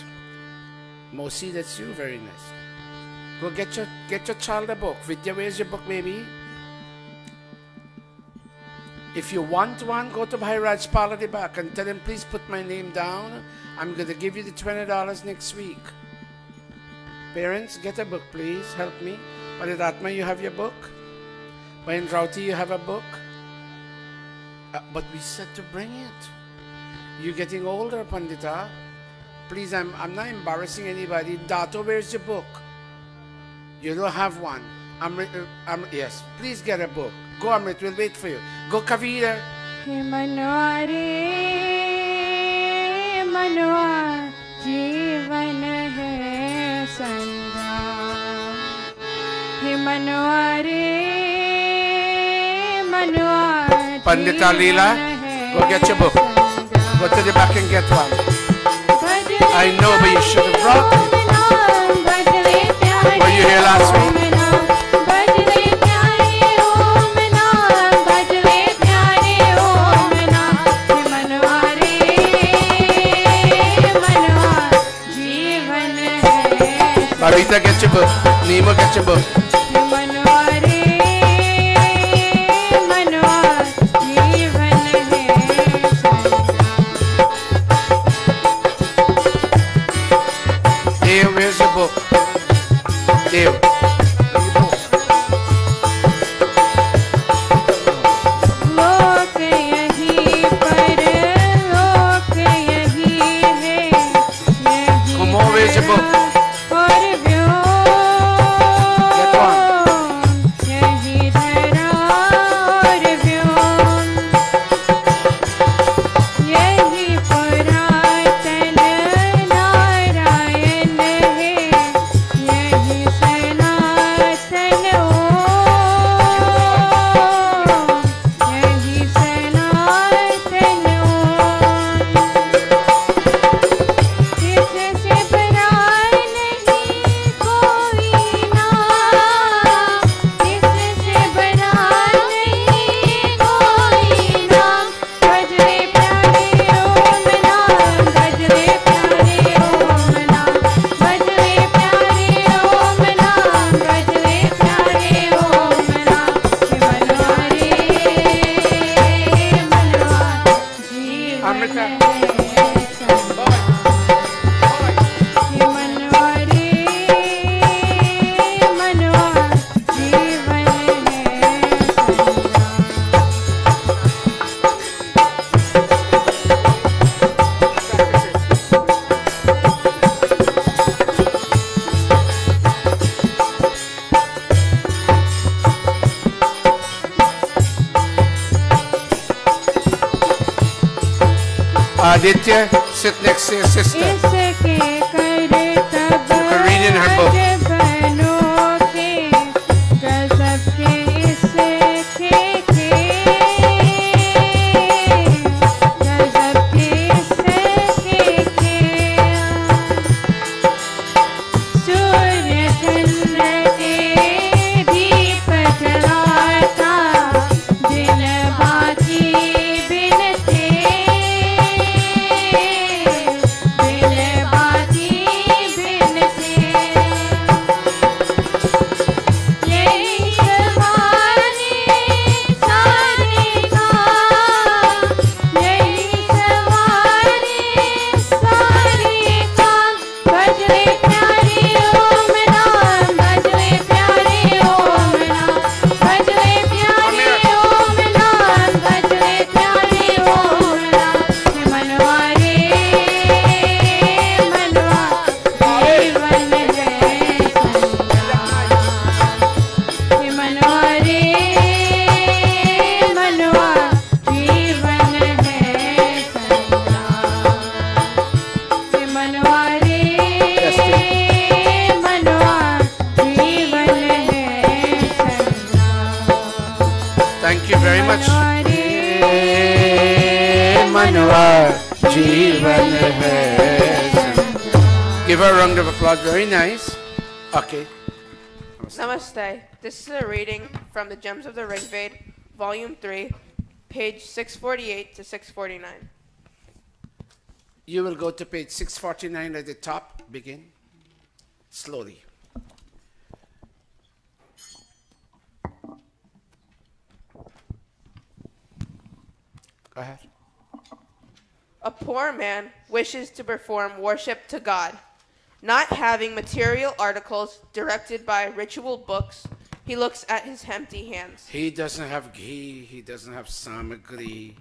Mosi, that's you? Very nice. Go get your child a book. Vidya, where's your book, baby? If you want one, go to Bhairaj Pal at the back and tell him, please put my name down. I'm going to give you the $20 next week. Parents, get a book, please. Help me. Palidatma, you have your book? Bayandrauti, you have a book? But we said to bring it. You're getting older, Pandita. Please, I'm not embarrassing anybody. Dato, where's your book? You don't have one. Yes, please get a book. Go, Amrit, we'll wait for you. Go, Kavira. Manwa जीवन है संग्राम हे मनवा रे मनवा Pandita Leela, go get your book. Go to the back and get one. I know, but you should have brought it. Were you here last week? Marita, get your book. Nemo, get your book. Dave, where's your book? Dave. Come on, where's your book? Aditya, sit next to your sister. You can read in her book. Thank you very much. Give her a round of applause. Very nice. Okay. Namaste. This is a reading from the Gems of the Rig Veda, Volume 3, page 648 to 649. You will go to page 649 at the top. Begin. Slowly. Go ahead. A poor man wishes to perform worship to God. Not having material articles directed by ritual books, he looks at his empty hands. He doesn't have ghee, he doesn't have samagri,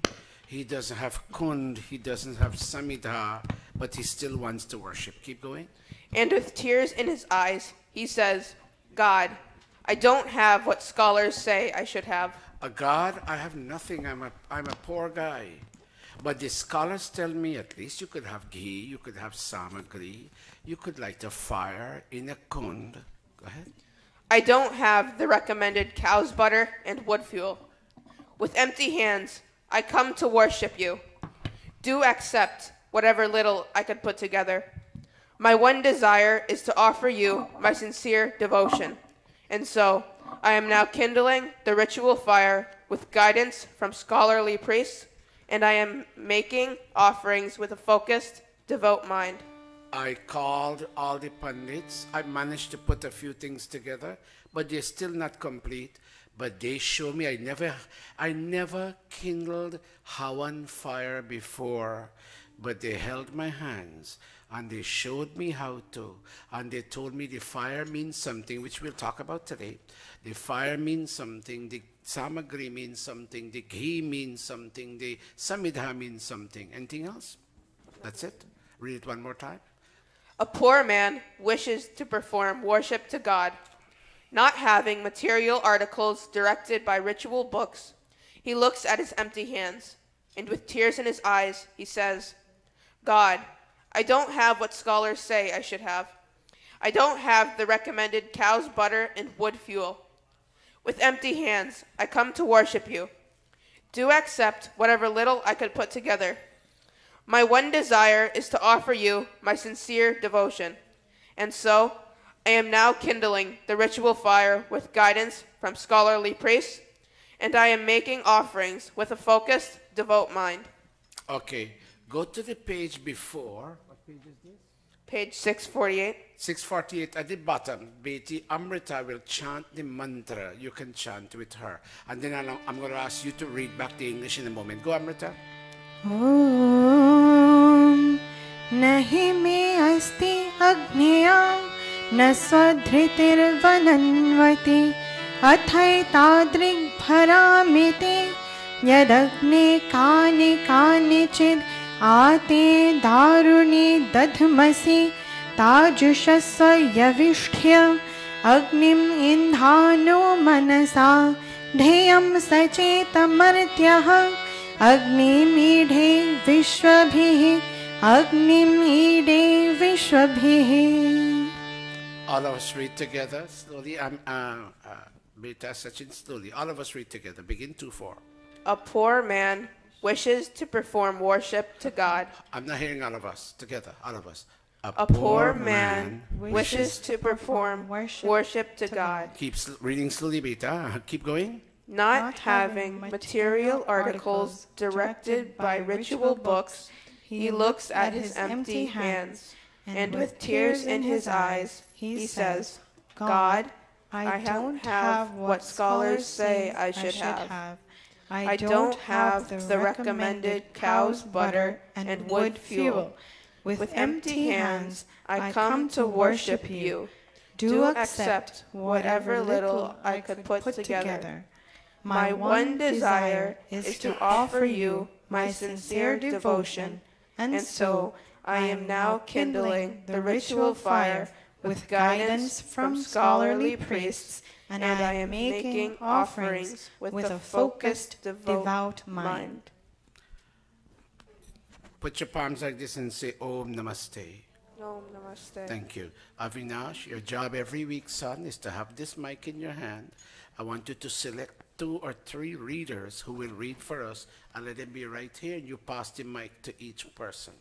he doesn't have kund, he doesn't have samidha, but he still wants to worship. Keep going. And with tears in his eyes, he says, God, I don't have what scholars say I should have. God, I have nothing. I'm a poor guy. But the scholars tell me at least you could have ghee, you could have samagri, you could light a fire in a kund. Go ahead. I don't have the recommended cow's butter and wood fuel. With empty hands, I come to worship you. Do accept whatever little I could put together. My one desire is to offer you my sincere devotion. And so, I am now kindling the ritual fire with guidance from scholarly priests, and I am making offerings with a focused, devout mind. I called all the pundits. I managed to put a few things together, but they're still not complete. But they show me I never kindled Hawan fire before, but they held my hands and they showed me how to, and they told me the fire means something, which we'll talk about today. The fire means something, the samagri means something, the ghee means something, the samidha means something. Anything else? That's it. Read it one more time. A poor man wishes to perform worship to God. Not having material articles directed by ritual books, he looks at his empty hands, and with tears in his eyes, he says, God, I don't have what scholars say I should have. I don't have the recommended cow's butter and wood fuel. With empty hands, I come to worship you. Do accept whatever little I could put together. My one desire is to offer you my sincere devotion. And so, I am now kindling the ritual fire with guidance from scholarly priests, and I am making offerings with a focused, devout mind. Okay, go to the page before. What page is this? Page 648. 648 at the bottom. Beti Amrita will chant the mantra. You can chant with her. And then I'm going to ask you to read back the English in a moment. Go, Amrita. Om Nahi me asti agniya न स्वधृतिर्वनन्वति अथैतादृग् भरामिति यदग्ने कानि कानिचिद् आते दारुणि दध्मसि ताजुषस्व यविष्ठ्य अग्निम् इन्धानो मनसा ध्येयं सचेतमर्त्यः अग्निमीढे विश्वभिः अग्निमीढे विश्वभिः. All of us read together slowly. Beta Sachin, slowly. All of us read together. Begin 2-4. A poor man wishes to perform worship to God. I'm not hearing all of us. Together, all of us. A poor man wishes to perform worship to God. Keep reading slowly, Beta. Keep going. Not having material articles directed by ritual books, he looks at his empty hands, and with tears in his eyes, he says, God, I don't have what scholars say I should have. I don't have the recommended cow's butter and wood fuel. With empty hands, I come to worship you. Do accept whatever little I could put together. My one desire is to offer you my sincere devotion, and so I am now kindling the ritual fire with guidance from scholarly priests, and I am making offerings with a focused, devout mind. Put your palms like this and say Om Namaste. Om Namaste. Thank you. Avinash, your job every week, son, is to have this mic in your hand. I want you to select 2 or 3 readers who will read for us, and let them be right here, and you pass the mic to each person.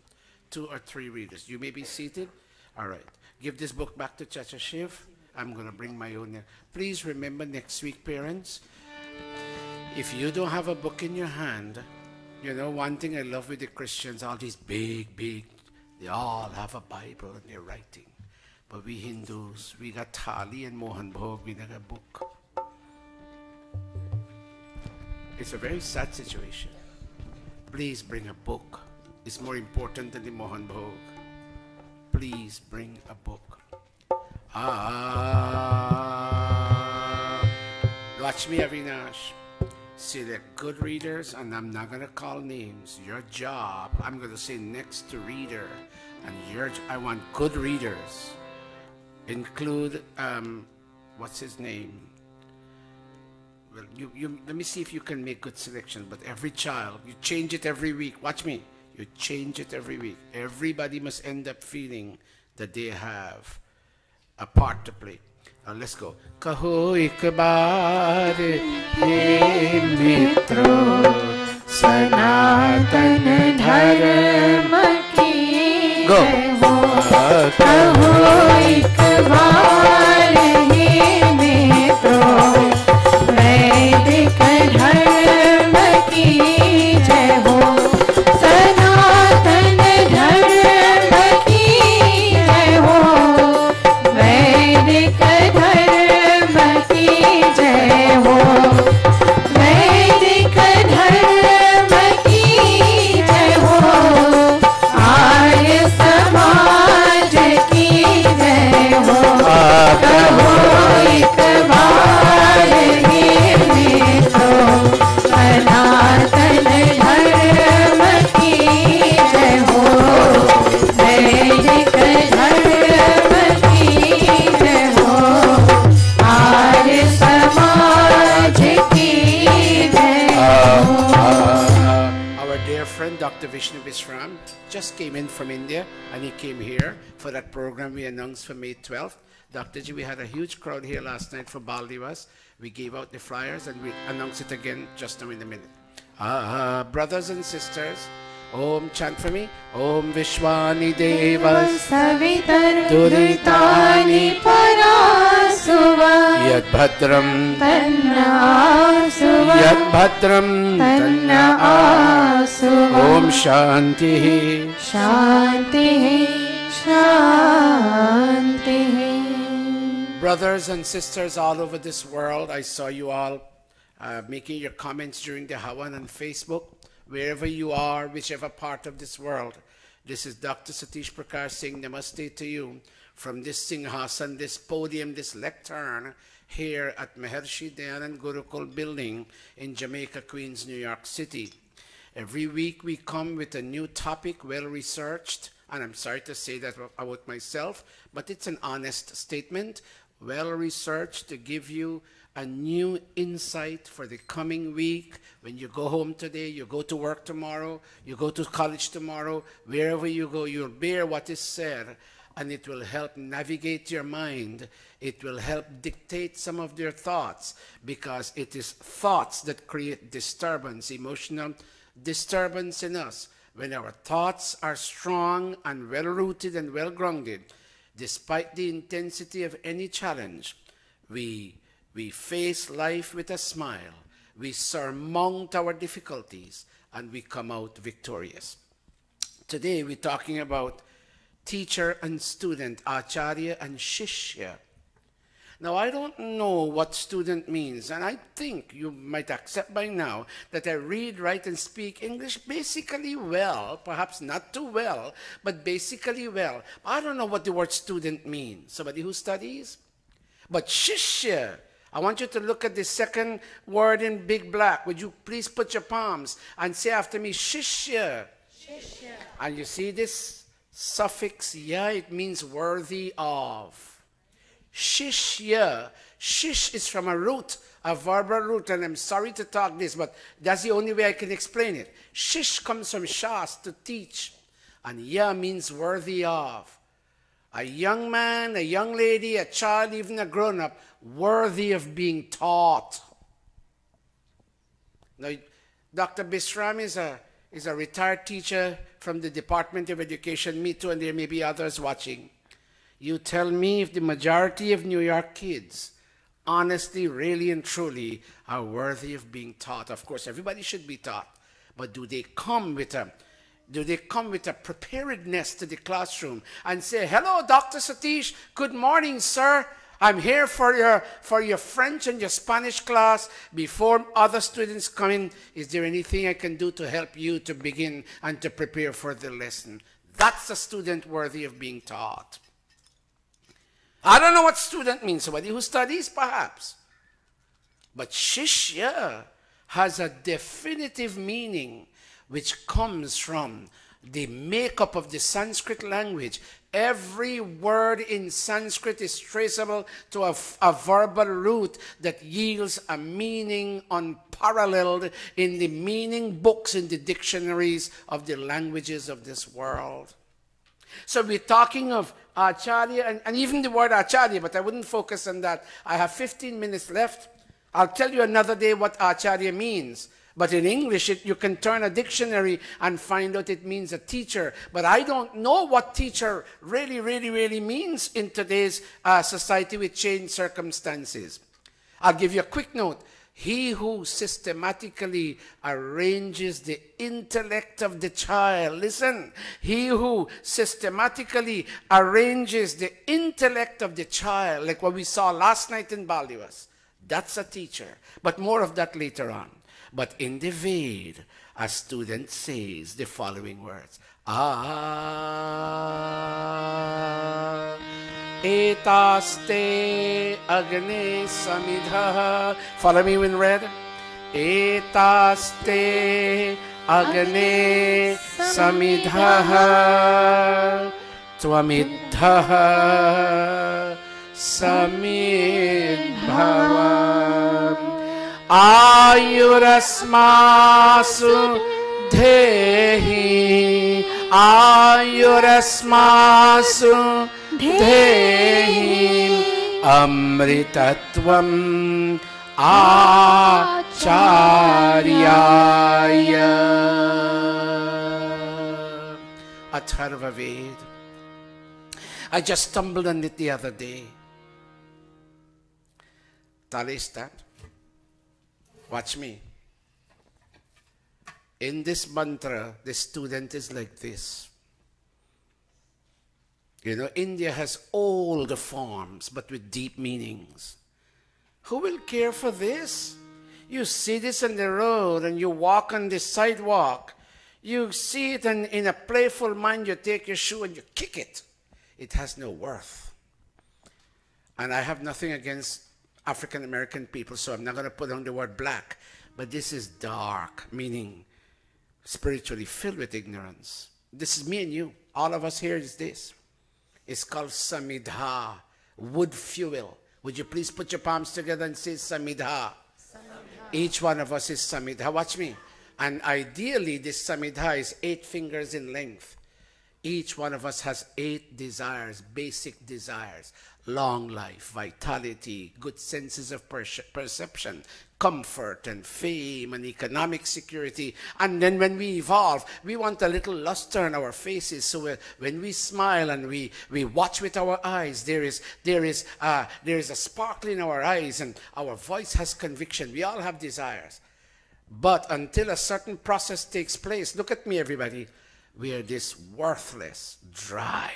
2 or 3 readers. You may be seated. All right. Give this book back to Chacha Shiv. I'm going to bring my own here. Please remember next week, parents, if you don't have a book in your hand, you know, one thing I love with the Christians, all these big, they all have a Bible and they're writing. But we Hindus, we got Thali and Mohan Bhog, we got a book. It's a very sad situation. please bring a book. It's more important than the Mohan Bhog. Please bring a book. Watch me, Avinash. Select good readers, and I'm not going to call names. Your job, I'm going to say next to reader. And I want good readers. Include, what's his name? Well, let me see if you can make good selection. But every child, you change it every week. Watch me. You change it every week. Everybody must end up feeling that they have a part to play. Now let's go. Kaho ek baar he mitro sanatan dharma ki go. Kaho ek baar he mitro Vedic dharma ki jai ho Sanatan dharma ki jai ho Vedic dharma ki jai ho Vedic dharma ki jai ho Arya samaj ki jai ho Kaho ek baar he mitro Sanatan dharma ki jai ho Vedic dharma ki jai ho Arya samaj ki jai ho. Our dear friend Dr. Vishnu Visram just came in from India, and he came here for that program we announced for May 12th. Dr. Ji, we had a huge crowd here last night for Bal Divas. We gave out the flyers and we announce it again just now in a minute. Brothers and sisters, Om, chant for me. Om Vishwani Devas Savitar Duritani Parasuva Yad Bhadram Tanna Asuva Yad Bhadram Tanna Asuva Om Shanti. Shanti Shanti. Brothers and sisters all over this world, I saw you all making your comments during the Hawan on Facebook. Wherever you are, whichever part of this world, this is Dr. Satish Prakash saying namaste to you from this Singhasan, this podium, this lectern here at Maharshi Dayananda Gurukula building in Jamaica, Queens, New York City. Every week we come with a new topic, well researched, and I'm sorry to say that about myself, but it's an honest statement, well researched to give you a new insight for the coming week. When you go home today, you go to work tomorrow, you go to college tomorrow, wherever you go, you'll bear what is said, and it will help navigate your mind. It will help dictate some of your thoughts, because it is thoughts that create disturbance, emotional disturbance in us. When our thoughts are strong and well-rooted and well-grounded, despite the intensity of any challenge, we face life with a smile, we surmount our difficulties, and we come out victorious. Today we're talking about teacher and student, Acharya and Shishya. Now I don't know what student means, and I think you might accept by now that I read, write, and speak English basically well, perhaps not too well, but basically well. I don't know what the word student means. Somebody who studies? But Shishya, I want you to look at the second word in big black. Would you please put your palms and say after me, Shishya. Shishya. And you see this suffix, ya, it means worthy of. Shishya. Shish is from a root, a verbal root, and I'm sorry to talk this, but that's the only way I can explain it. Shish comes from shas, to teach, and ya means worthy of. A young man, a young lady, a child, even a grown-up, worthy of being taught. Now, Dr. Bisram is a retired teacher from the Department of Education, me too, and there may be others watching. You tell me if the majority of New York kids, honestly, really and truly, are worthy of being taught. Of course, everybody should be taught, but do they come with a preparedness to the classroom and say, hello, Dr. Satish, good morning, sir. I'm here for your French and your Spanish class. Before other students come in, is there anything I can do to help you to begin and to prepare for the lesson? That's a student worthy of being taught. I don't know what student means. Somebody who studies, perhaps. But Shishya has a definitive meaning which comes from the makeup of the Sanskrit language. Every word in Sanskrit is traceable to a verbal root that yields a meaning unparalleled in the meaning books, in the dictionaries of the languages of this world. So we're talking of Acharya, and even the word Acharya, but I wouldn't focus on that. I have 15 minutes left. I'll tell you another day what Acharya means. But in English, you can turn a dictionary and find out it means a teacher. But I don't know what teacher really means in today's society with changed circumstances. I'll give you a quick note. He who systematically arranges the intellect of the child. Listen, he who systematically arranges the intellect of the child, like what we saw last night in Baliwas, that's a teacher. But more of that later on. But in the Ved, a student says the following words. Etaste agne samidha. Follow me when read. Etaste agne samidha. Tvamidha samidbhavam. Ayurasmasu dhehi. Ayurasmasu dhehi. Amritatvam acharyaya. Atharva Ved. I just stumbled on it the other day. Tali, stand. Watch me. In this mantra, the student is like this. You know, India has all the forms, but with deep meanings. Who will care for this? You see this on the road and you walk on the sidewalk. You see it and in a playful mind, you take your shoe and you kick it. It has no worth. And I have nothing against African American people, so I'm not going to put on the word black. But this is dark, meaning spiritually filled with ignorance. This is me and you. All of us here is this. It's called samidha, wood fuel. Would you please put your palms together and say samidha? Each one of us is samidha. Watch me. And ideally, this samidha is 8 fingers in length. Each one of us has 8 desires, basic desires. Long life, vitality, good senses of perception, comfort and fame and economic security. And then when we evolve, we want a little luster in our faces. So when we smile and we watch with our eyes, there is a sparkle in our eyes and our voice has conviction. We all have desires. But until a certain process takes place, look at me everybody, we are this worthless, dry,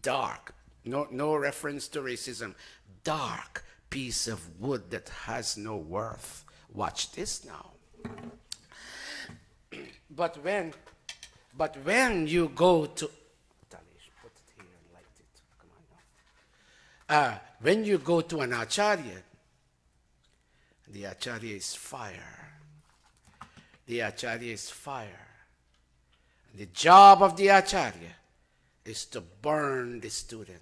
dark, no reference to racism, dark piece of wood that has no worth. Watch this now. But when you go to, Talish, put it here and light it. Come on now. When you go to an acharya, the acharya is fire. The acharya is fire. The job of the acharya is to burn the student.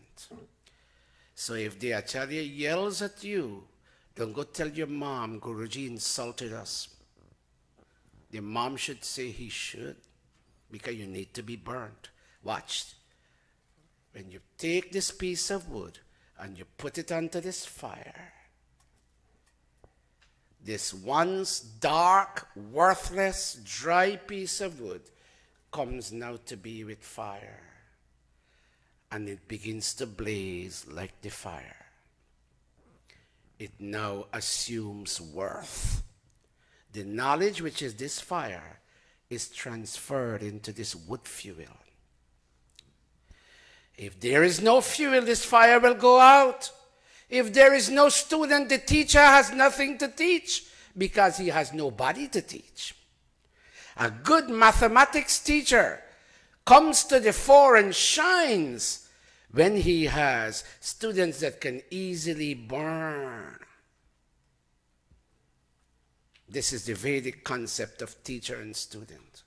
So if the acharya yells at you, don't go tell your mom, Guruji insulted us. The mom should say he should, because you need to be burnt. Watch. When you take this piece of wood and you put it onto this fire, this once dark, worthless, dry piece of wood comes now to be with fire. And it begins to blaze like the fire. It now assumes worth. The knowledge, which is this fire, is transferred into this wood fuel. If there is no fuel, this fire will go out. If there is no student, the teacher has nothing to teach because he has nobody to teach. A good mathematics teacher comes to the fore and shines when he has students that can easily burn. This is the Vedic concept of teacher and student.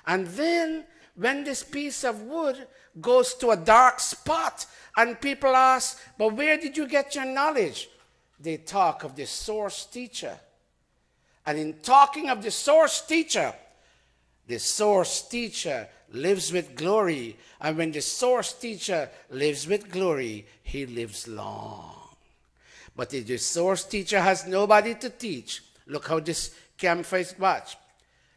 And then when this piece of wood goes to a dark spot and people ask, but where did you get your knowledge? They talk of the source teacher. And in talking of the source teacher lives with glory. And when the source teacher lives with glory, he lives long. But if the source teacher has nobody to teach, look how this campfire is. Watch.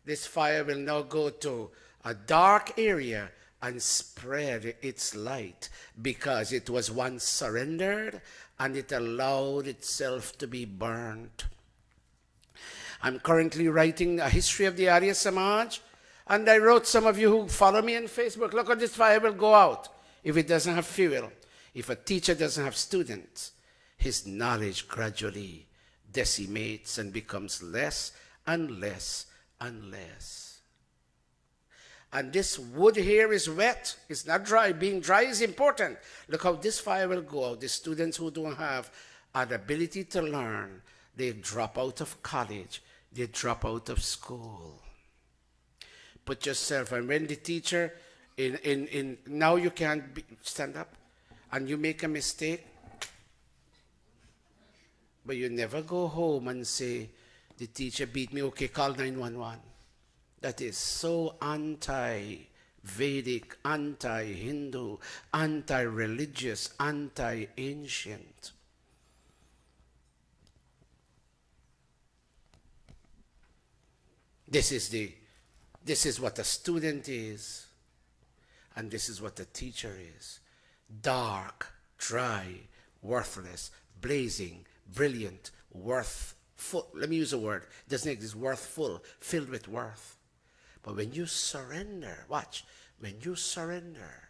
This fire will now go to a dark area and spread its light because it was once surrendered and it allowed itself to be burnt. I'm currently writing a history of the Arya Samaj, and I wrote, some of you who follow me on Facebook, look how this fire will go out if it doesn't have fuel. If a teacher doesn't have students, his knowledge gradually decimates and becomes less and less and less. And this wood here is wet. It's not dry. Being dry is important. Look how this fire will go out. The students who don't have an ability to learn, they drop out of college. They drop out of school. Put yourself, and when the teacher, now you can't stand up, and you make a mistake, but you never go home and say, the teacher beat me, okay, call 911. That is so anti-Vedic, anti-Hindu, anti-religious, anti-ancient. This is what a student is, and this is what a teacher is. Dark, dry, worthless, blazing, brilliant, worthful. Let me use a word. It doesn't exist. Worthful, filled with worth. But when you surrender, watch, when you surrender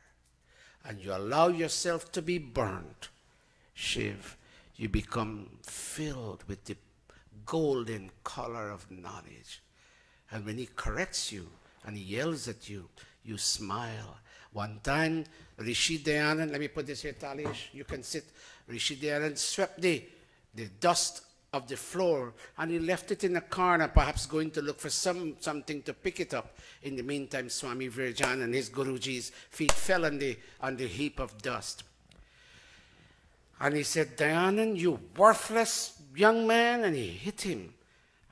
and you allow yourself to be burnt, Shiv, you become filled with the golden color of knowledge. And when he corrects you and he yells at you, you smile. One time, Rishi Dayananda, let me put this here, Talish, you can sit. Rishi Dayananda swept the dust of the floor and he left it in a corner, perhaps going to look for something to pick it up. In the meantime, Swami Virjan and his Guruji's feet fell on the heap of dust. And he said, Dayananda, you worthless young man, and he hit him.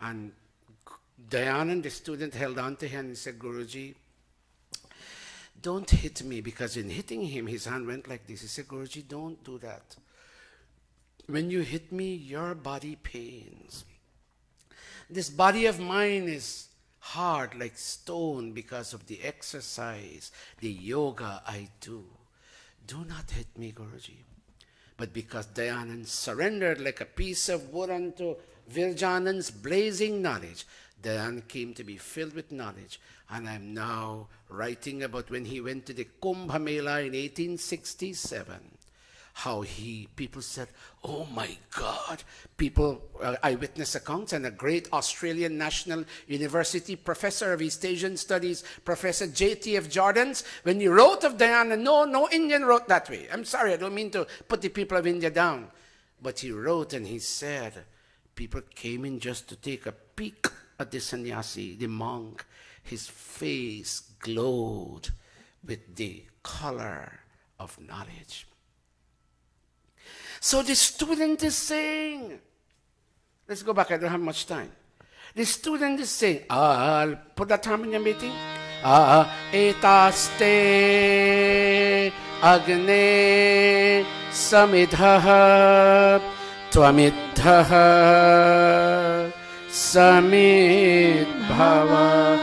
And Dayananda, the student, held on to him and said, Guruji, don't hit me, because in hitting him, his hand went like this. He said, Guruji, don't do that. When you hit me, your body pains. This body of mine is hard like stone because of the exercise, the yoga I do. Do not hit me, Guruji. But because Dayananda surrendered like a piece of wood unto Virjananda's blazing knowledge, Dayananda came to be filled with knowledge. And I'm now writing about when he went to the Kumbh Mela in 1867. How people said, oh my God, eyewitness accounts, and a great Australian National University professor of East Asian Studies, Professor J.T.F. Jordans, when he wrote of Dayananda, no Indian wrote that way. I'm sorry, I don't mean to put the people of India down. But he wrote and he said, people came in just to take a peek at the sannyasi, the monk. His face glowed with the color of knowledge. So the student is saying, let's go back, I don't have much time. The student is saying, I'll put that time in your meeting. Etaste agne samidhaha tvamidhaha samidbhava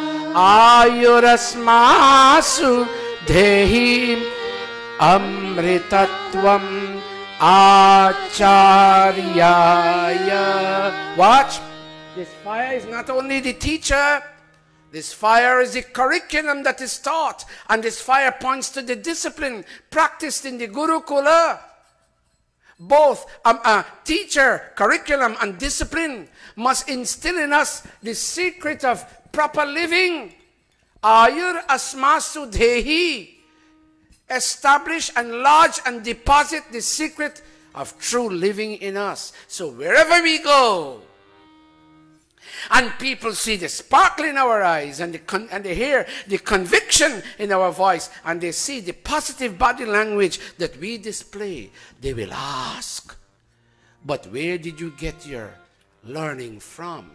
ayurasmasu dehim amritatvam Acharyaya. Watch. This fire is not only the teacher. This fire is the curriculum that is taught. And this fire points to the discipline practiced in the Gurukula. both teacher, curriculum, and discipline must instill in us the secret of proper living. Ayur asmasu dehi. Establish and lodge and deposit the secret of true living in us. So wherever we go, and people see the sparkle in our eyes, and they hear the conviction in our voice, and they see the positive body language that we display, they will ask, but where did you get your learning from?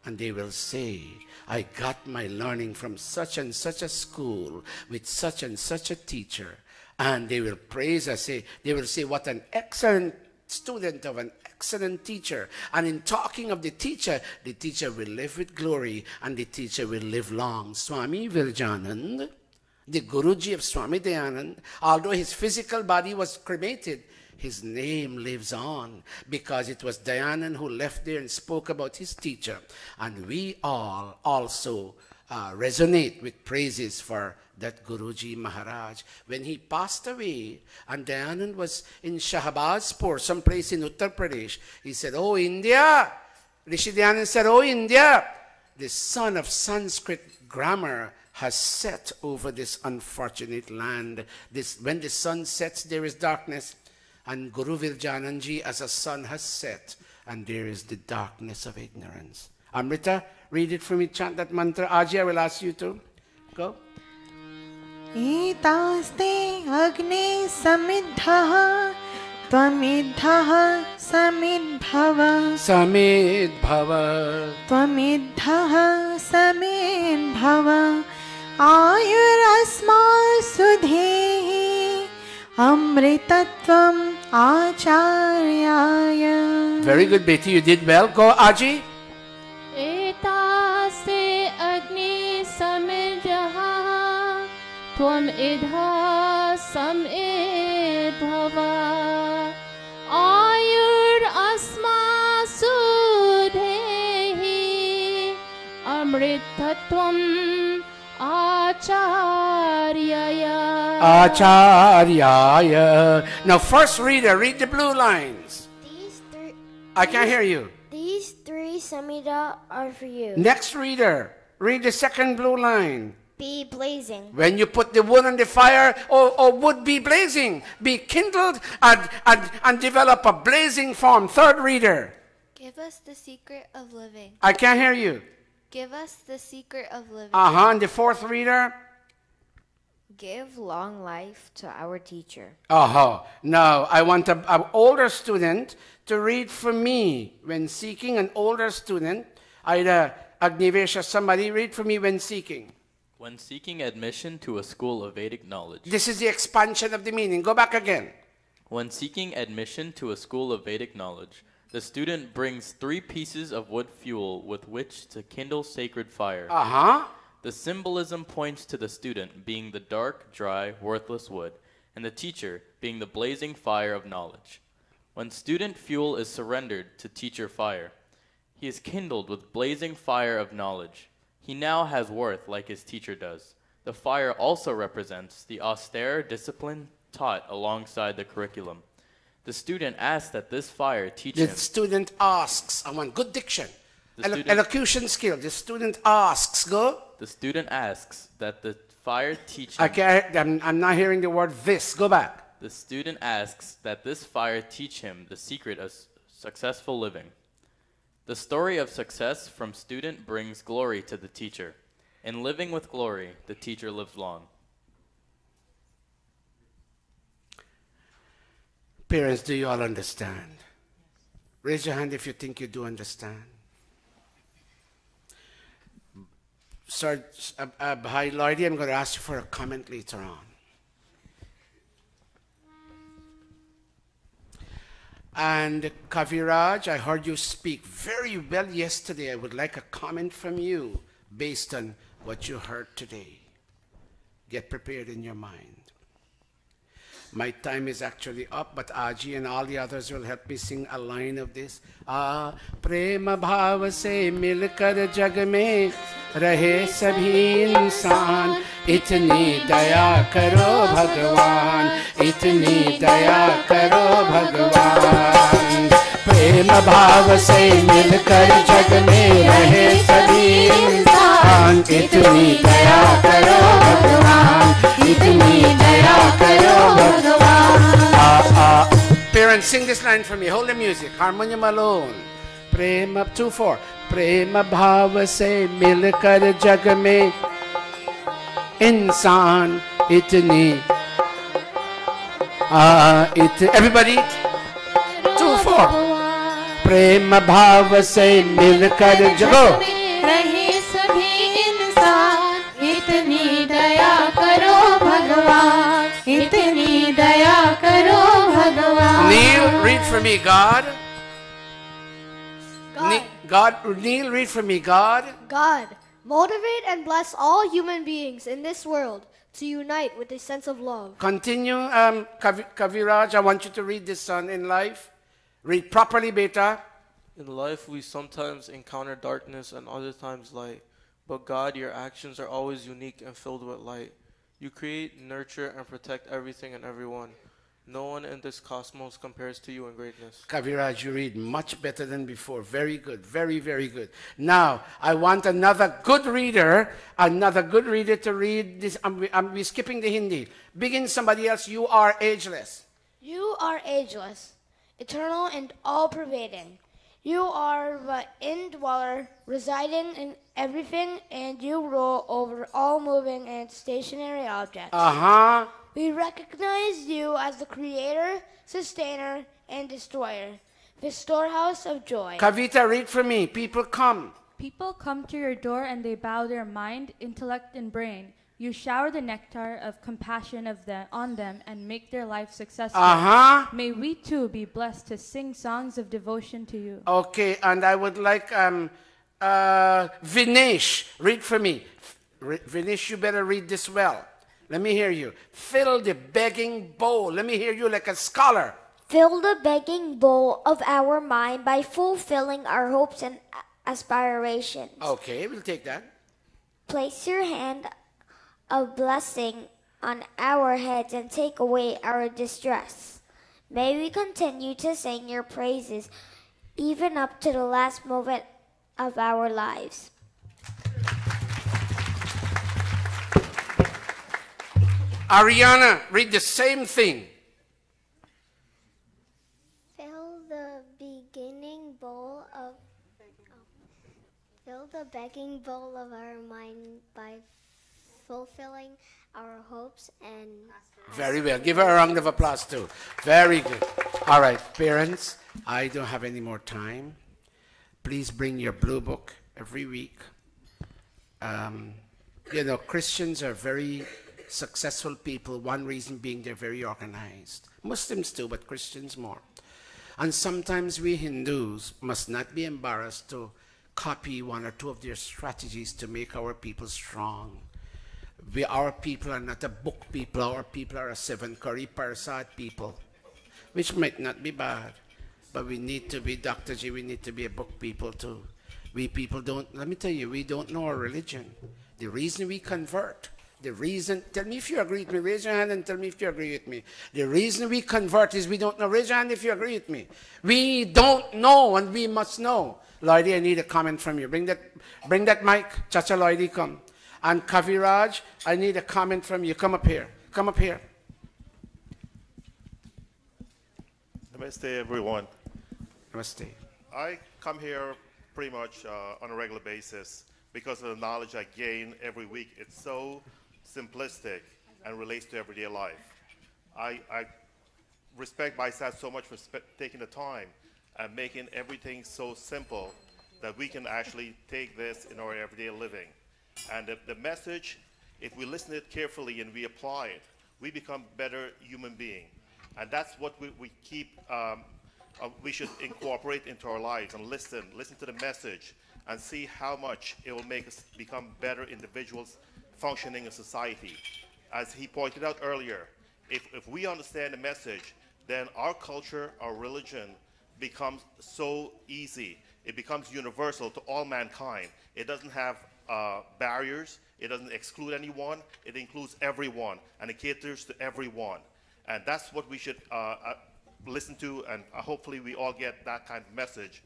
And they will say, I got my learning from such and such a school with such and such a teacher. And they will praise us, they will say, what an excellent student of an excellent teacher. And in talking of the teacher will live with glory, and the teacher will live long. Swami Virjanand, the Guruji of Swami Dayananda, although his physical body was cremated, his name lives on, because it was Dayanand who left there and spoke about his teacher. And we all also resonate with praises for that Guruji Maharaj. When he passed away, and Dayanand was in Shahbazpur, someplace in Uttar Pradesh, he said, "Oh India," Rishi Dayanand said, "Oh India, the sun of Sanskrit grammar has set over this unfortunate land. When the sun sets, there is darkness, and Guru Virjananji as a sun has set, and there is the darkness of ignorance." Amrita, read it for me, chant that mantra. Aji, I will ask you to. Go. एतास्ते अग्ने समिद्धः त्वमिद्धः समिद्भव समिद्भव त्वमिद्धः समिद्भव आयुरस्मासु धेहि अमृतत्वम् आचार्याय. Very good, Betty, you did well. Go, Aji. एतास्ते अग्नि समिद्धः त्वम् इद्धः समिद्भव आयुरस्मासु धेहि अमृतत्वम् आचार्याय. Acharyaya. Now, first reader, read the blue lines. I can't hear you. These three samhita are for you. Next reader, read the second blue line. Be blazing. When you put the wood on the fire, or wood be blazing, be kindled and develop a blazing form. Third reader. Give us the secret of living. I can't hear you. Give us the secret of living. And the fourth reader. Give long life to our teacher. Now, I want an older student to read for me. When seeking, an older student, either Agnivesha, somebody read for me when seeking. When seeking admission to a school of Vedic knowledge. This is the expansion of the meaning. Go back again. When seeking admission to a school of Vedic knowledge, the student brings 3 pieces of wood fuel with which to kindle sacred fire. The symbolism points to the student being the dark, dry, worthless wood, and the teacher being the blazing fire of knowledge. When student fuel is surrendered to teacher fire, he is kindled with blazing fire of knowledge. He now has worth like his teacher does. The fire also represents the austere discipline taught alongside the curriculum. The student asks that this fire teach him. The student asks. I want good diction. Elocution skill. The student asks. Go. The student asks that the fire teach him. I'm not hearing the word this. Go back. The student asks that this fire teach him the secret of successful living. The story of success from student brings glory to the teacher. In living with glory, the teacher lives long. Parents, do you all understand? Raise your hand if you think you do understand. Sir, Bhai Lloydie, I'm going to ask you for a comment later on. And Kaviraj, I heard you speak very well yesterday. I would like a comment from you based on what you heard today. Get prepared in your mind. My time is actually up, but Aji and all the others will help me sing a line of this. Prema bhav se milkar jag mein rahe sabhi insan, itni daya karo Bhagwan, itni daya karo Bhagwan. Prema bhav se milkar jag mein rahe sabhi insan, itni daya karo Bhagwan, itni daya karo Bhagwan. Parents, sing this line for me. Hold the music. Harmonium alone. Prema 2-4. Prema bhav se milkar jag mein insan itni. Everybody. 2-4. Prema bhav se milkar jago. रहे सभी इंसान इतनी दया करो भगवान इतनी दया करो भगवान. Neil, read for me, God. Neil, read for me, God. God, motivate and bless all human beings in this world to unite with a sense of love. Continue, Kaviraj. I want you to read this son in life. Read properly, beta. In life, we sometimes encounter darkness and other times light. But God, your actions are always unique and filled with light. You create, nurture, and protect everything and everyone. No one in this cosmos compares to you in greatness. Kaviraj, you read much better than before. Very good. Very, very good. Now, I want another good reader to read this. We're skipping the Hindi. Begin somebody else. You are ageless. You are ageless, eternal and all-pervading. You are the indweller, residing in everything, and you rule over all moving and stationary objects. We recognize you as the creator, sustainer, and destroyer, the storehouse of joy. Kavita, read for me. People come. People come to your door and they bow their mind, intellect, and brain. You shower the nectar of compassion on them and make their life successful. May we too be blessed to sing songs of devotion to you. Okay, and I would like Vinesh, read for me. Vinesh, you better read this well. Let me hear you. Fill the begging bowl. Let me hear you like a scholar. Fill the begging bowl of our mind by fulfilling our hopes and aspirations. Okay, we'll take that. Place your hand of blessing on our heads and take away our distress. May we continue to sing your praises even up to the last moment of our lives. Ariana, read the same thing. Fill the beginning bowl of fill the begging bowl of our mind by fulfilling our hopes and very well. Give her a round of applause too. Very good. All right, parents, I don't have any more time. Please bring your blue book every week. You know, Christians are very successful people. One reason being they're very organized. Muslims too, but Christians more. And sometimes we Hindus must not be embarrassed to copy one or two of their strategies to make our people strong. Our people are not a book people. Our people are a 7 curry parsat people, which might not be bad. But we need to be, Dr. G, we need to be a book people too. We people don't, let me tell you, we don't know our religion. The reason we convert, the reason, tell me if you agree with me, raise your hand and tell me if you agree with me. The reason we convert is we don't know. Raise your hand if you agree with me. We don't know and we must know. Lloydie, I need a comment from you. Bring that mic. Chacha Lloydie, come. And Kaviraj, I need a comment from you. Come up here. Come up here. Namaste, everyone. Namaste. I come here pretty much on a regular basis because of the knowledge I gain every week. It's so simplistic and relates to everyday life. I respect Baisat so much for taking the time and making everything so simple that we can actually take this in our everyday living. And the message, if we listen to it carefully and we apply it, we become better human beings. And that's what we keep, we should incorporate into our lives and listen to the message and see how much it will make us become better individuals functioning in society. As he pointed out earlier, If we understand the message, then our culture, our religion becomes so easy. It becomes universal to all mankind. It doesn't have barriers. It doesn't exclude anyone. It includes everyone, and it caters to everyone. And that's what we should listen to, and hopefully we all get that kind of message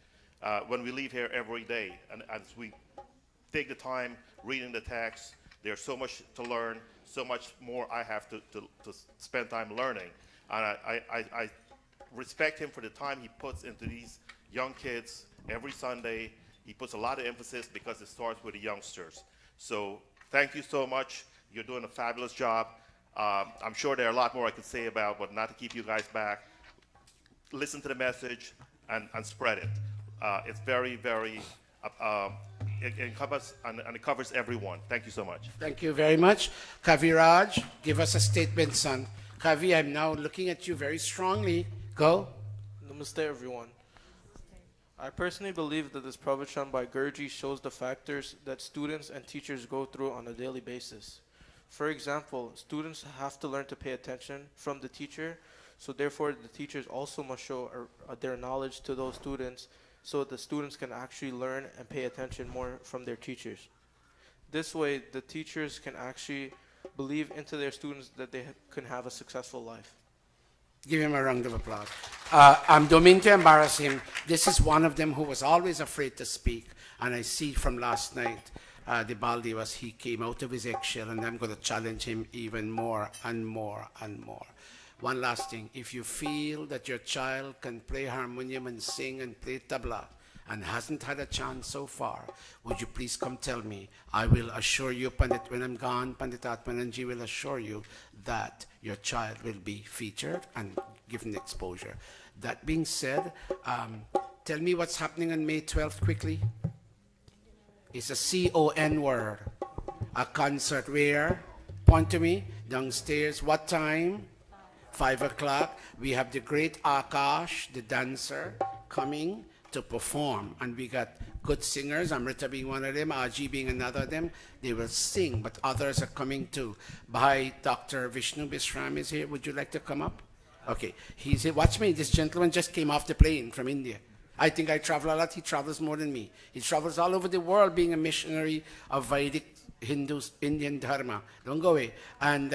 when we leave here every day. And as we take the time reading the text, there's so much to learn, so much more I have to spend time learning. And I respect him for the time he puts into these young kids every Sunday. He puts a lot of emphasis because it starts with the youngsters. So thank you so much. You're doing a fabulous job. I'm sure there are a lot more I could say about, but not to keep you guys back. Listen to the message and spread it. It's very, very, it covers everyone. Thank you so much. Thank you very much. Kaviraj, give us a statement, son. Kavi, I'm now looking at you very strongly. Go. Namaste, everyone. I personally believe that this pravachan by Gurji shows the factors that students and teachers go through on a daily basis. For example, students have to learn to pay attention from the teacher, so therefore the teachers also must show their knowledge to those students so the students can actually learn and pay attention more from their teachers. This way, the teachers can actually believe into their students that they can have a successful life. Give him a round of applause. I don't mean to embarrass him. This is one of them who was always afraid to speak. And I see from last night, the Baldi he came out of his eggshell, and I'm going to challenge him even more and more and more. One last thing. If you feel that your child can play harmonium and sing and play tabla and hasn't had a chance so far, would you please come tell me? I will assure you, Pandit, when I'm gone, Pandit Atmananji will assure you that your child will be featured and given exposure. That being said, tell me what's happening on May 12th quickly. It's a C-O-N word. A concert where? Point to me. Downstairs. What time? 5 o'clock. We have the great Akash, the dancer, coming to perform. And we got good singers, Amrita being one of them, Aji being another of them. They will sing, but others are coming too. Bhai Dr. Vishnu Bisram is here. Would you like to come up? Okay. He's here. Watch me. This gentleman just came off the plane from India. I think I travel a lot. He travels more than me. He travels all over the world being a missionary of Vedic Indian Dharma. Don't go away. And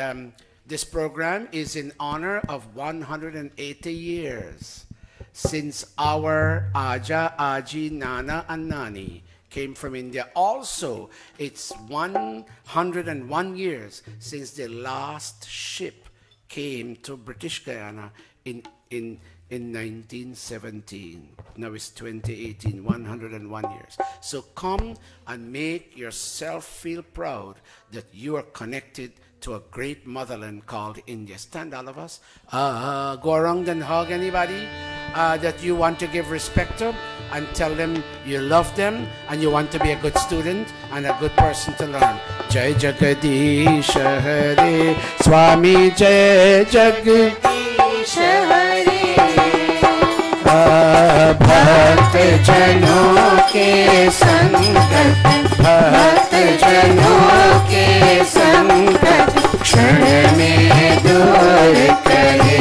this program is in honor of 180 years since our Aja, Aji, Nana, and Nani came from India. Also, it's 101 years since the last ship came to British Guyana in 1917. Now it's 2018, 101 years. So come and make yourself feel proud that you are connected to a great motherland called India. Stand, all of us. Go around and hug anybody that you want to give respect to, and tell them you love them and you want to be a good student and a good person to learn. Jai Jagadish Hare, Swami Jai Jagadish Hare. भक्त जनों के संकट, भक्त जनों के संकट क्षण में दूर करे।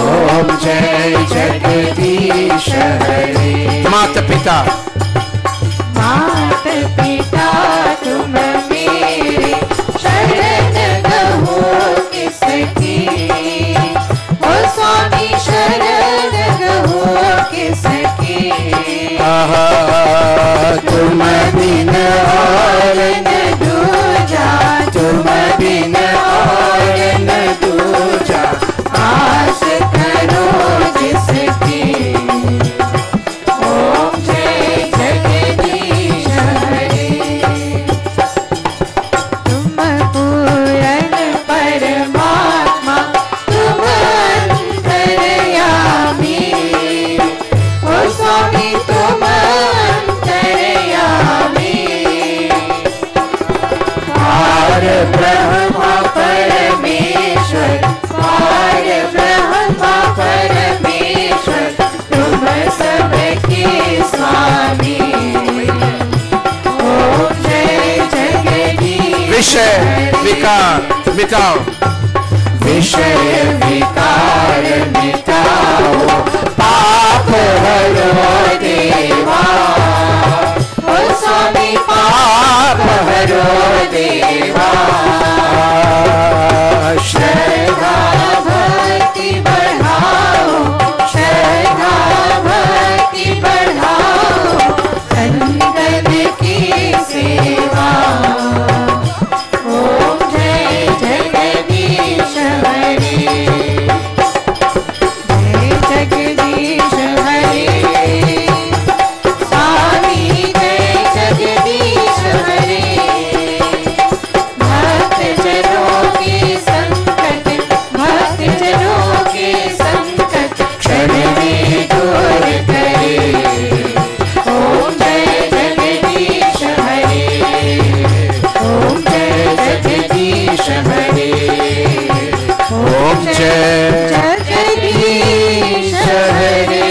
ओम जय जगदीश हरे। माता पिता, माता पिता तुम मेरे शरण गहो किसकी, ओ स्वामी शरण गहो किसकी। तुम बिन और न दूजा, तुम बिन और न दूजा, आस करो जिसकी। ओम जय जगदीश हरे। तुम पूर्ण परमात्मा, तुम अंतर्यामी, ओ स्वामी तुम अंतर्यामी। पार ब्रह्मा परमेश्वर, पार ब्रह्मा परमेश्वर, तुम सबके स्वामी। ओम जय जगदीश। विषय विकार मिटाओ। विषय विकार मिटाओ, पाप हरो देवा, ओ स्वामी पाप हरो देवा। श्रद्धा भक्ति बढ़ाओ, श्रद्धा भक्ति बढ़ाओ, संगत की सेवा। ओम जय जगदीश हरे, जय जगदीश हरे, स्वामी जय जगदीश हरे। भक्त जनों के संकट, भक्त जनों के संकट क्षण में दूर करे। ओम जय जगदीश हरे, ओम जय जगदीश हरे, ओम जय जगदीश हरे।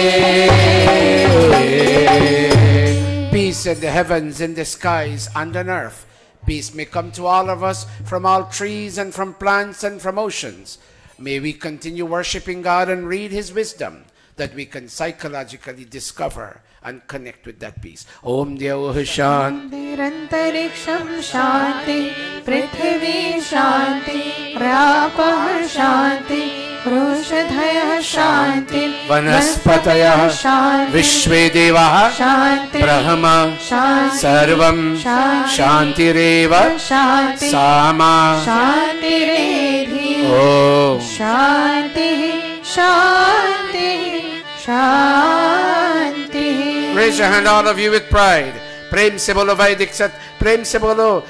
Peace in the heavens, in the skies, and on earth. Peace may come to all of us from all trees and from plants and from oceans. May we continue worshipping God and read His wisdom, that we can psychologically discover and connect with that peace. Om Dhyauh Shanti. Antariksham Shanti, Prithvi Shanti, Rapah Shanti, Vrushadhayah Shanti, Vanaspatayah Shanti, Vishvedevah Shanti, Brahma Shanti, Sarvam Shanti, Shantireva Shanti, Sama Shanti Redhi, Om Shanti, Shanti, Shanti. Raise your hand, all of you, with pride. Prem se bolo Vedic Sat, Prem se bolo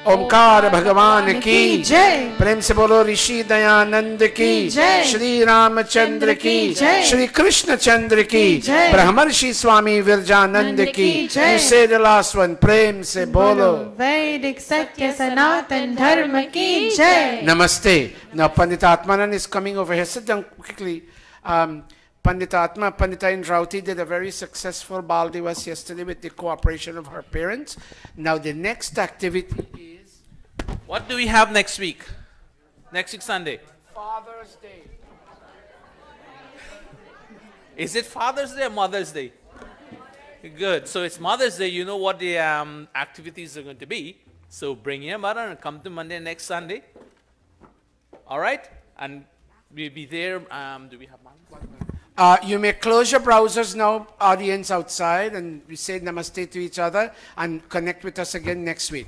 Omkar Bhagavan ki Jai, Prem se bolo Rishi Dayananda ki Jai, Shri Ramachandra ki Jai, Shri Krishna Chandra ki Jai, Brahmarshi Swami Virjananda ki. Jai. You say the last one. Prem se bolo Vedic Satya Sanatan Dharma ki Jai. Namaste. Now Pandita Atmanan is coming over here. Sit down quickly. Pandita Indrauti did a very successful Bal Divas yesterday with the cooperation of her parents. Now the next activity is... What do we have next week? Next week Sunday? Father's Day. Is it Father's Day or Mother's Day? Good. So it's Mother's Day. You know what the activities are going to be. So bring your mother and come to Monday next Sunday. All right? And we'll be there. Do we have mine? You may close your browsers now, audience outside, and we say namaste to each other and connect with us again next week.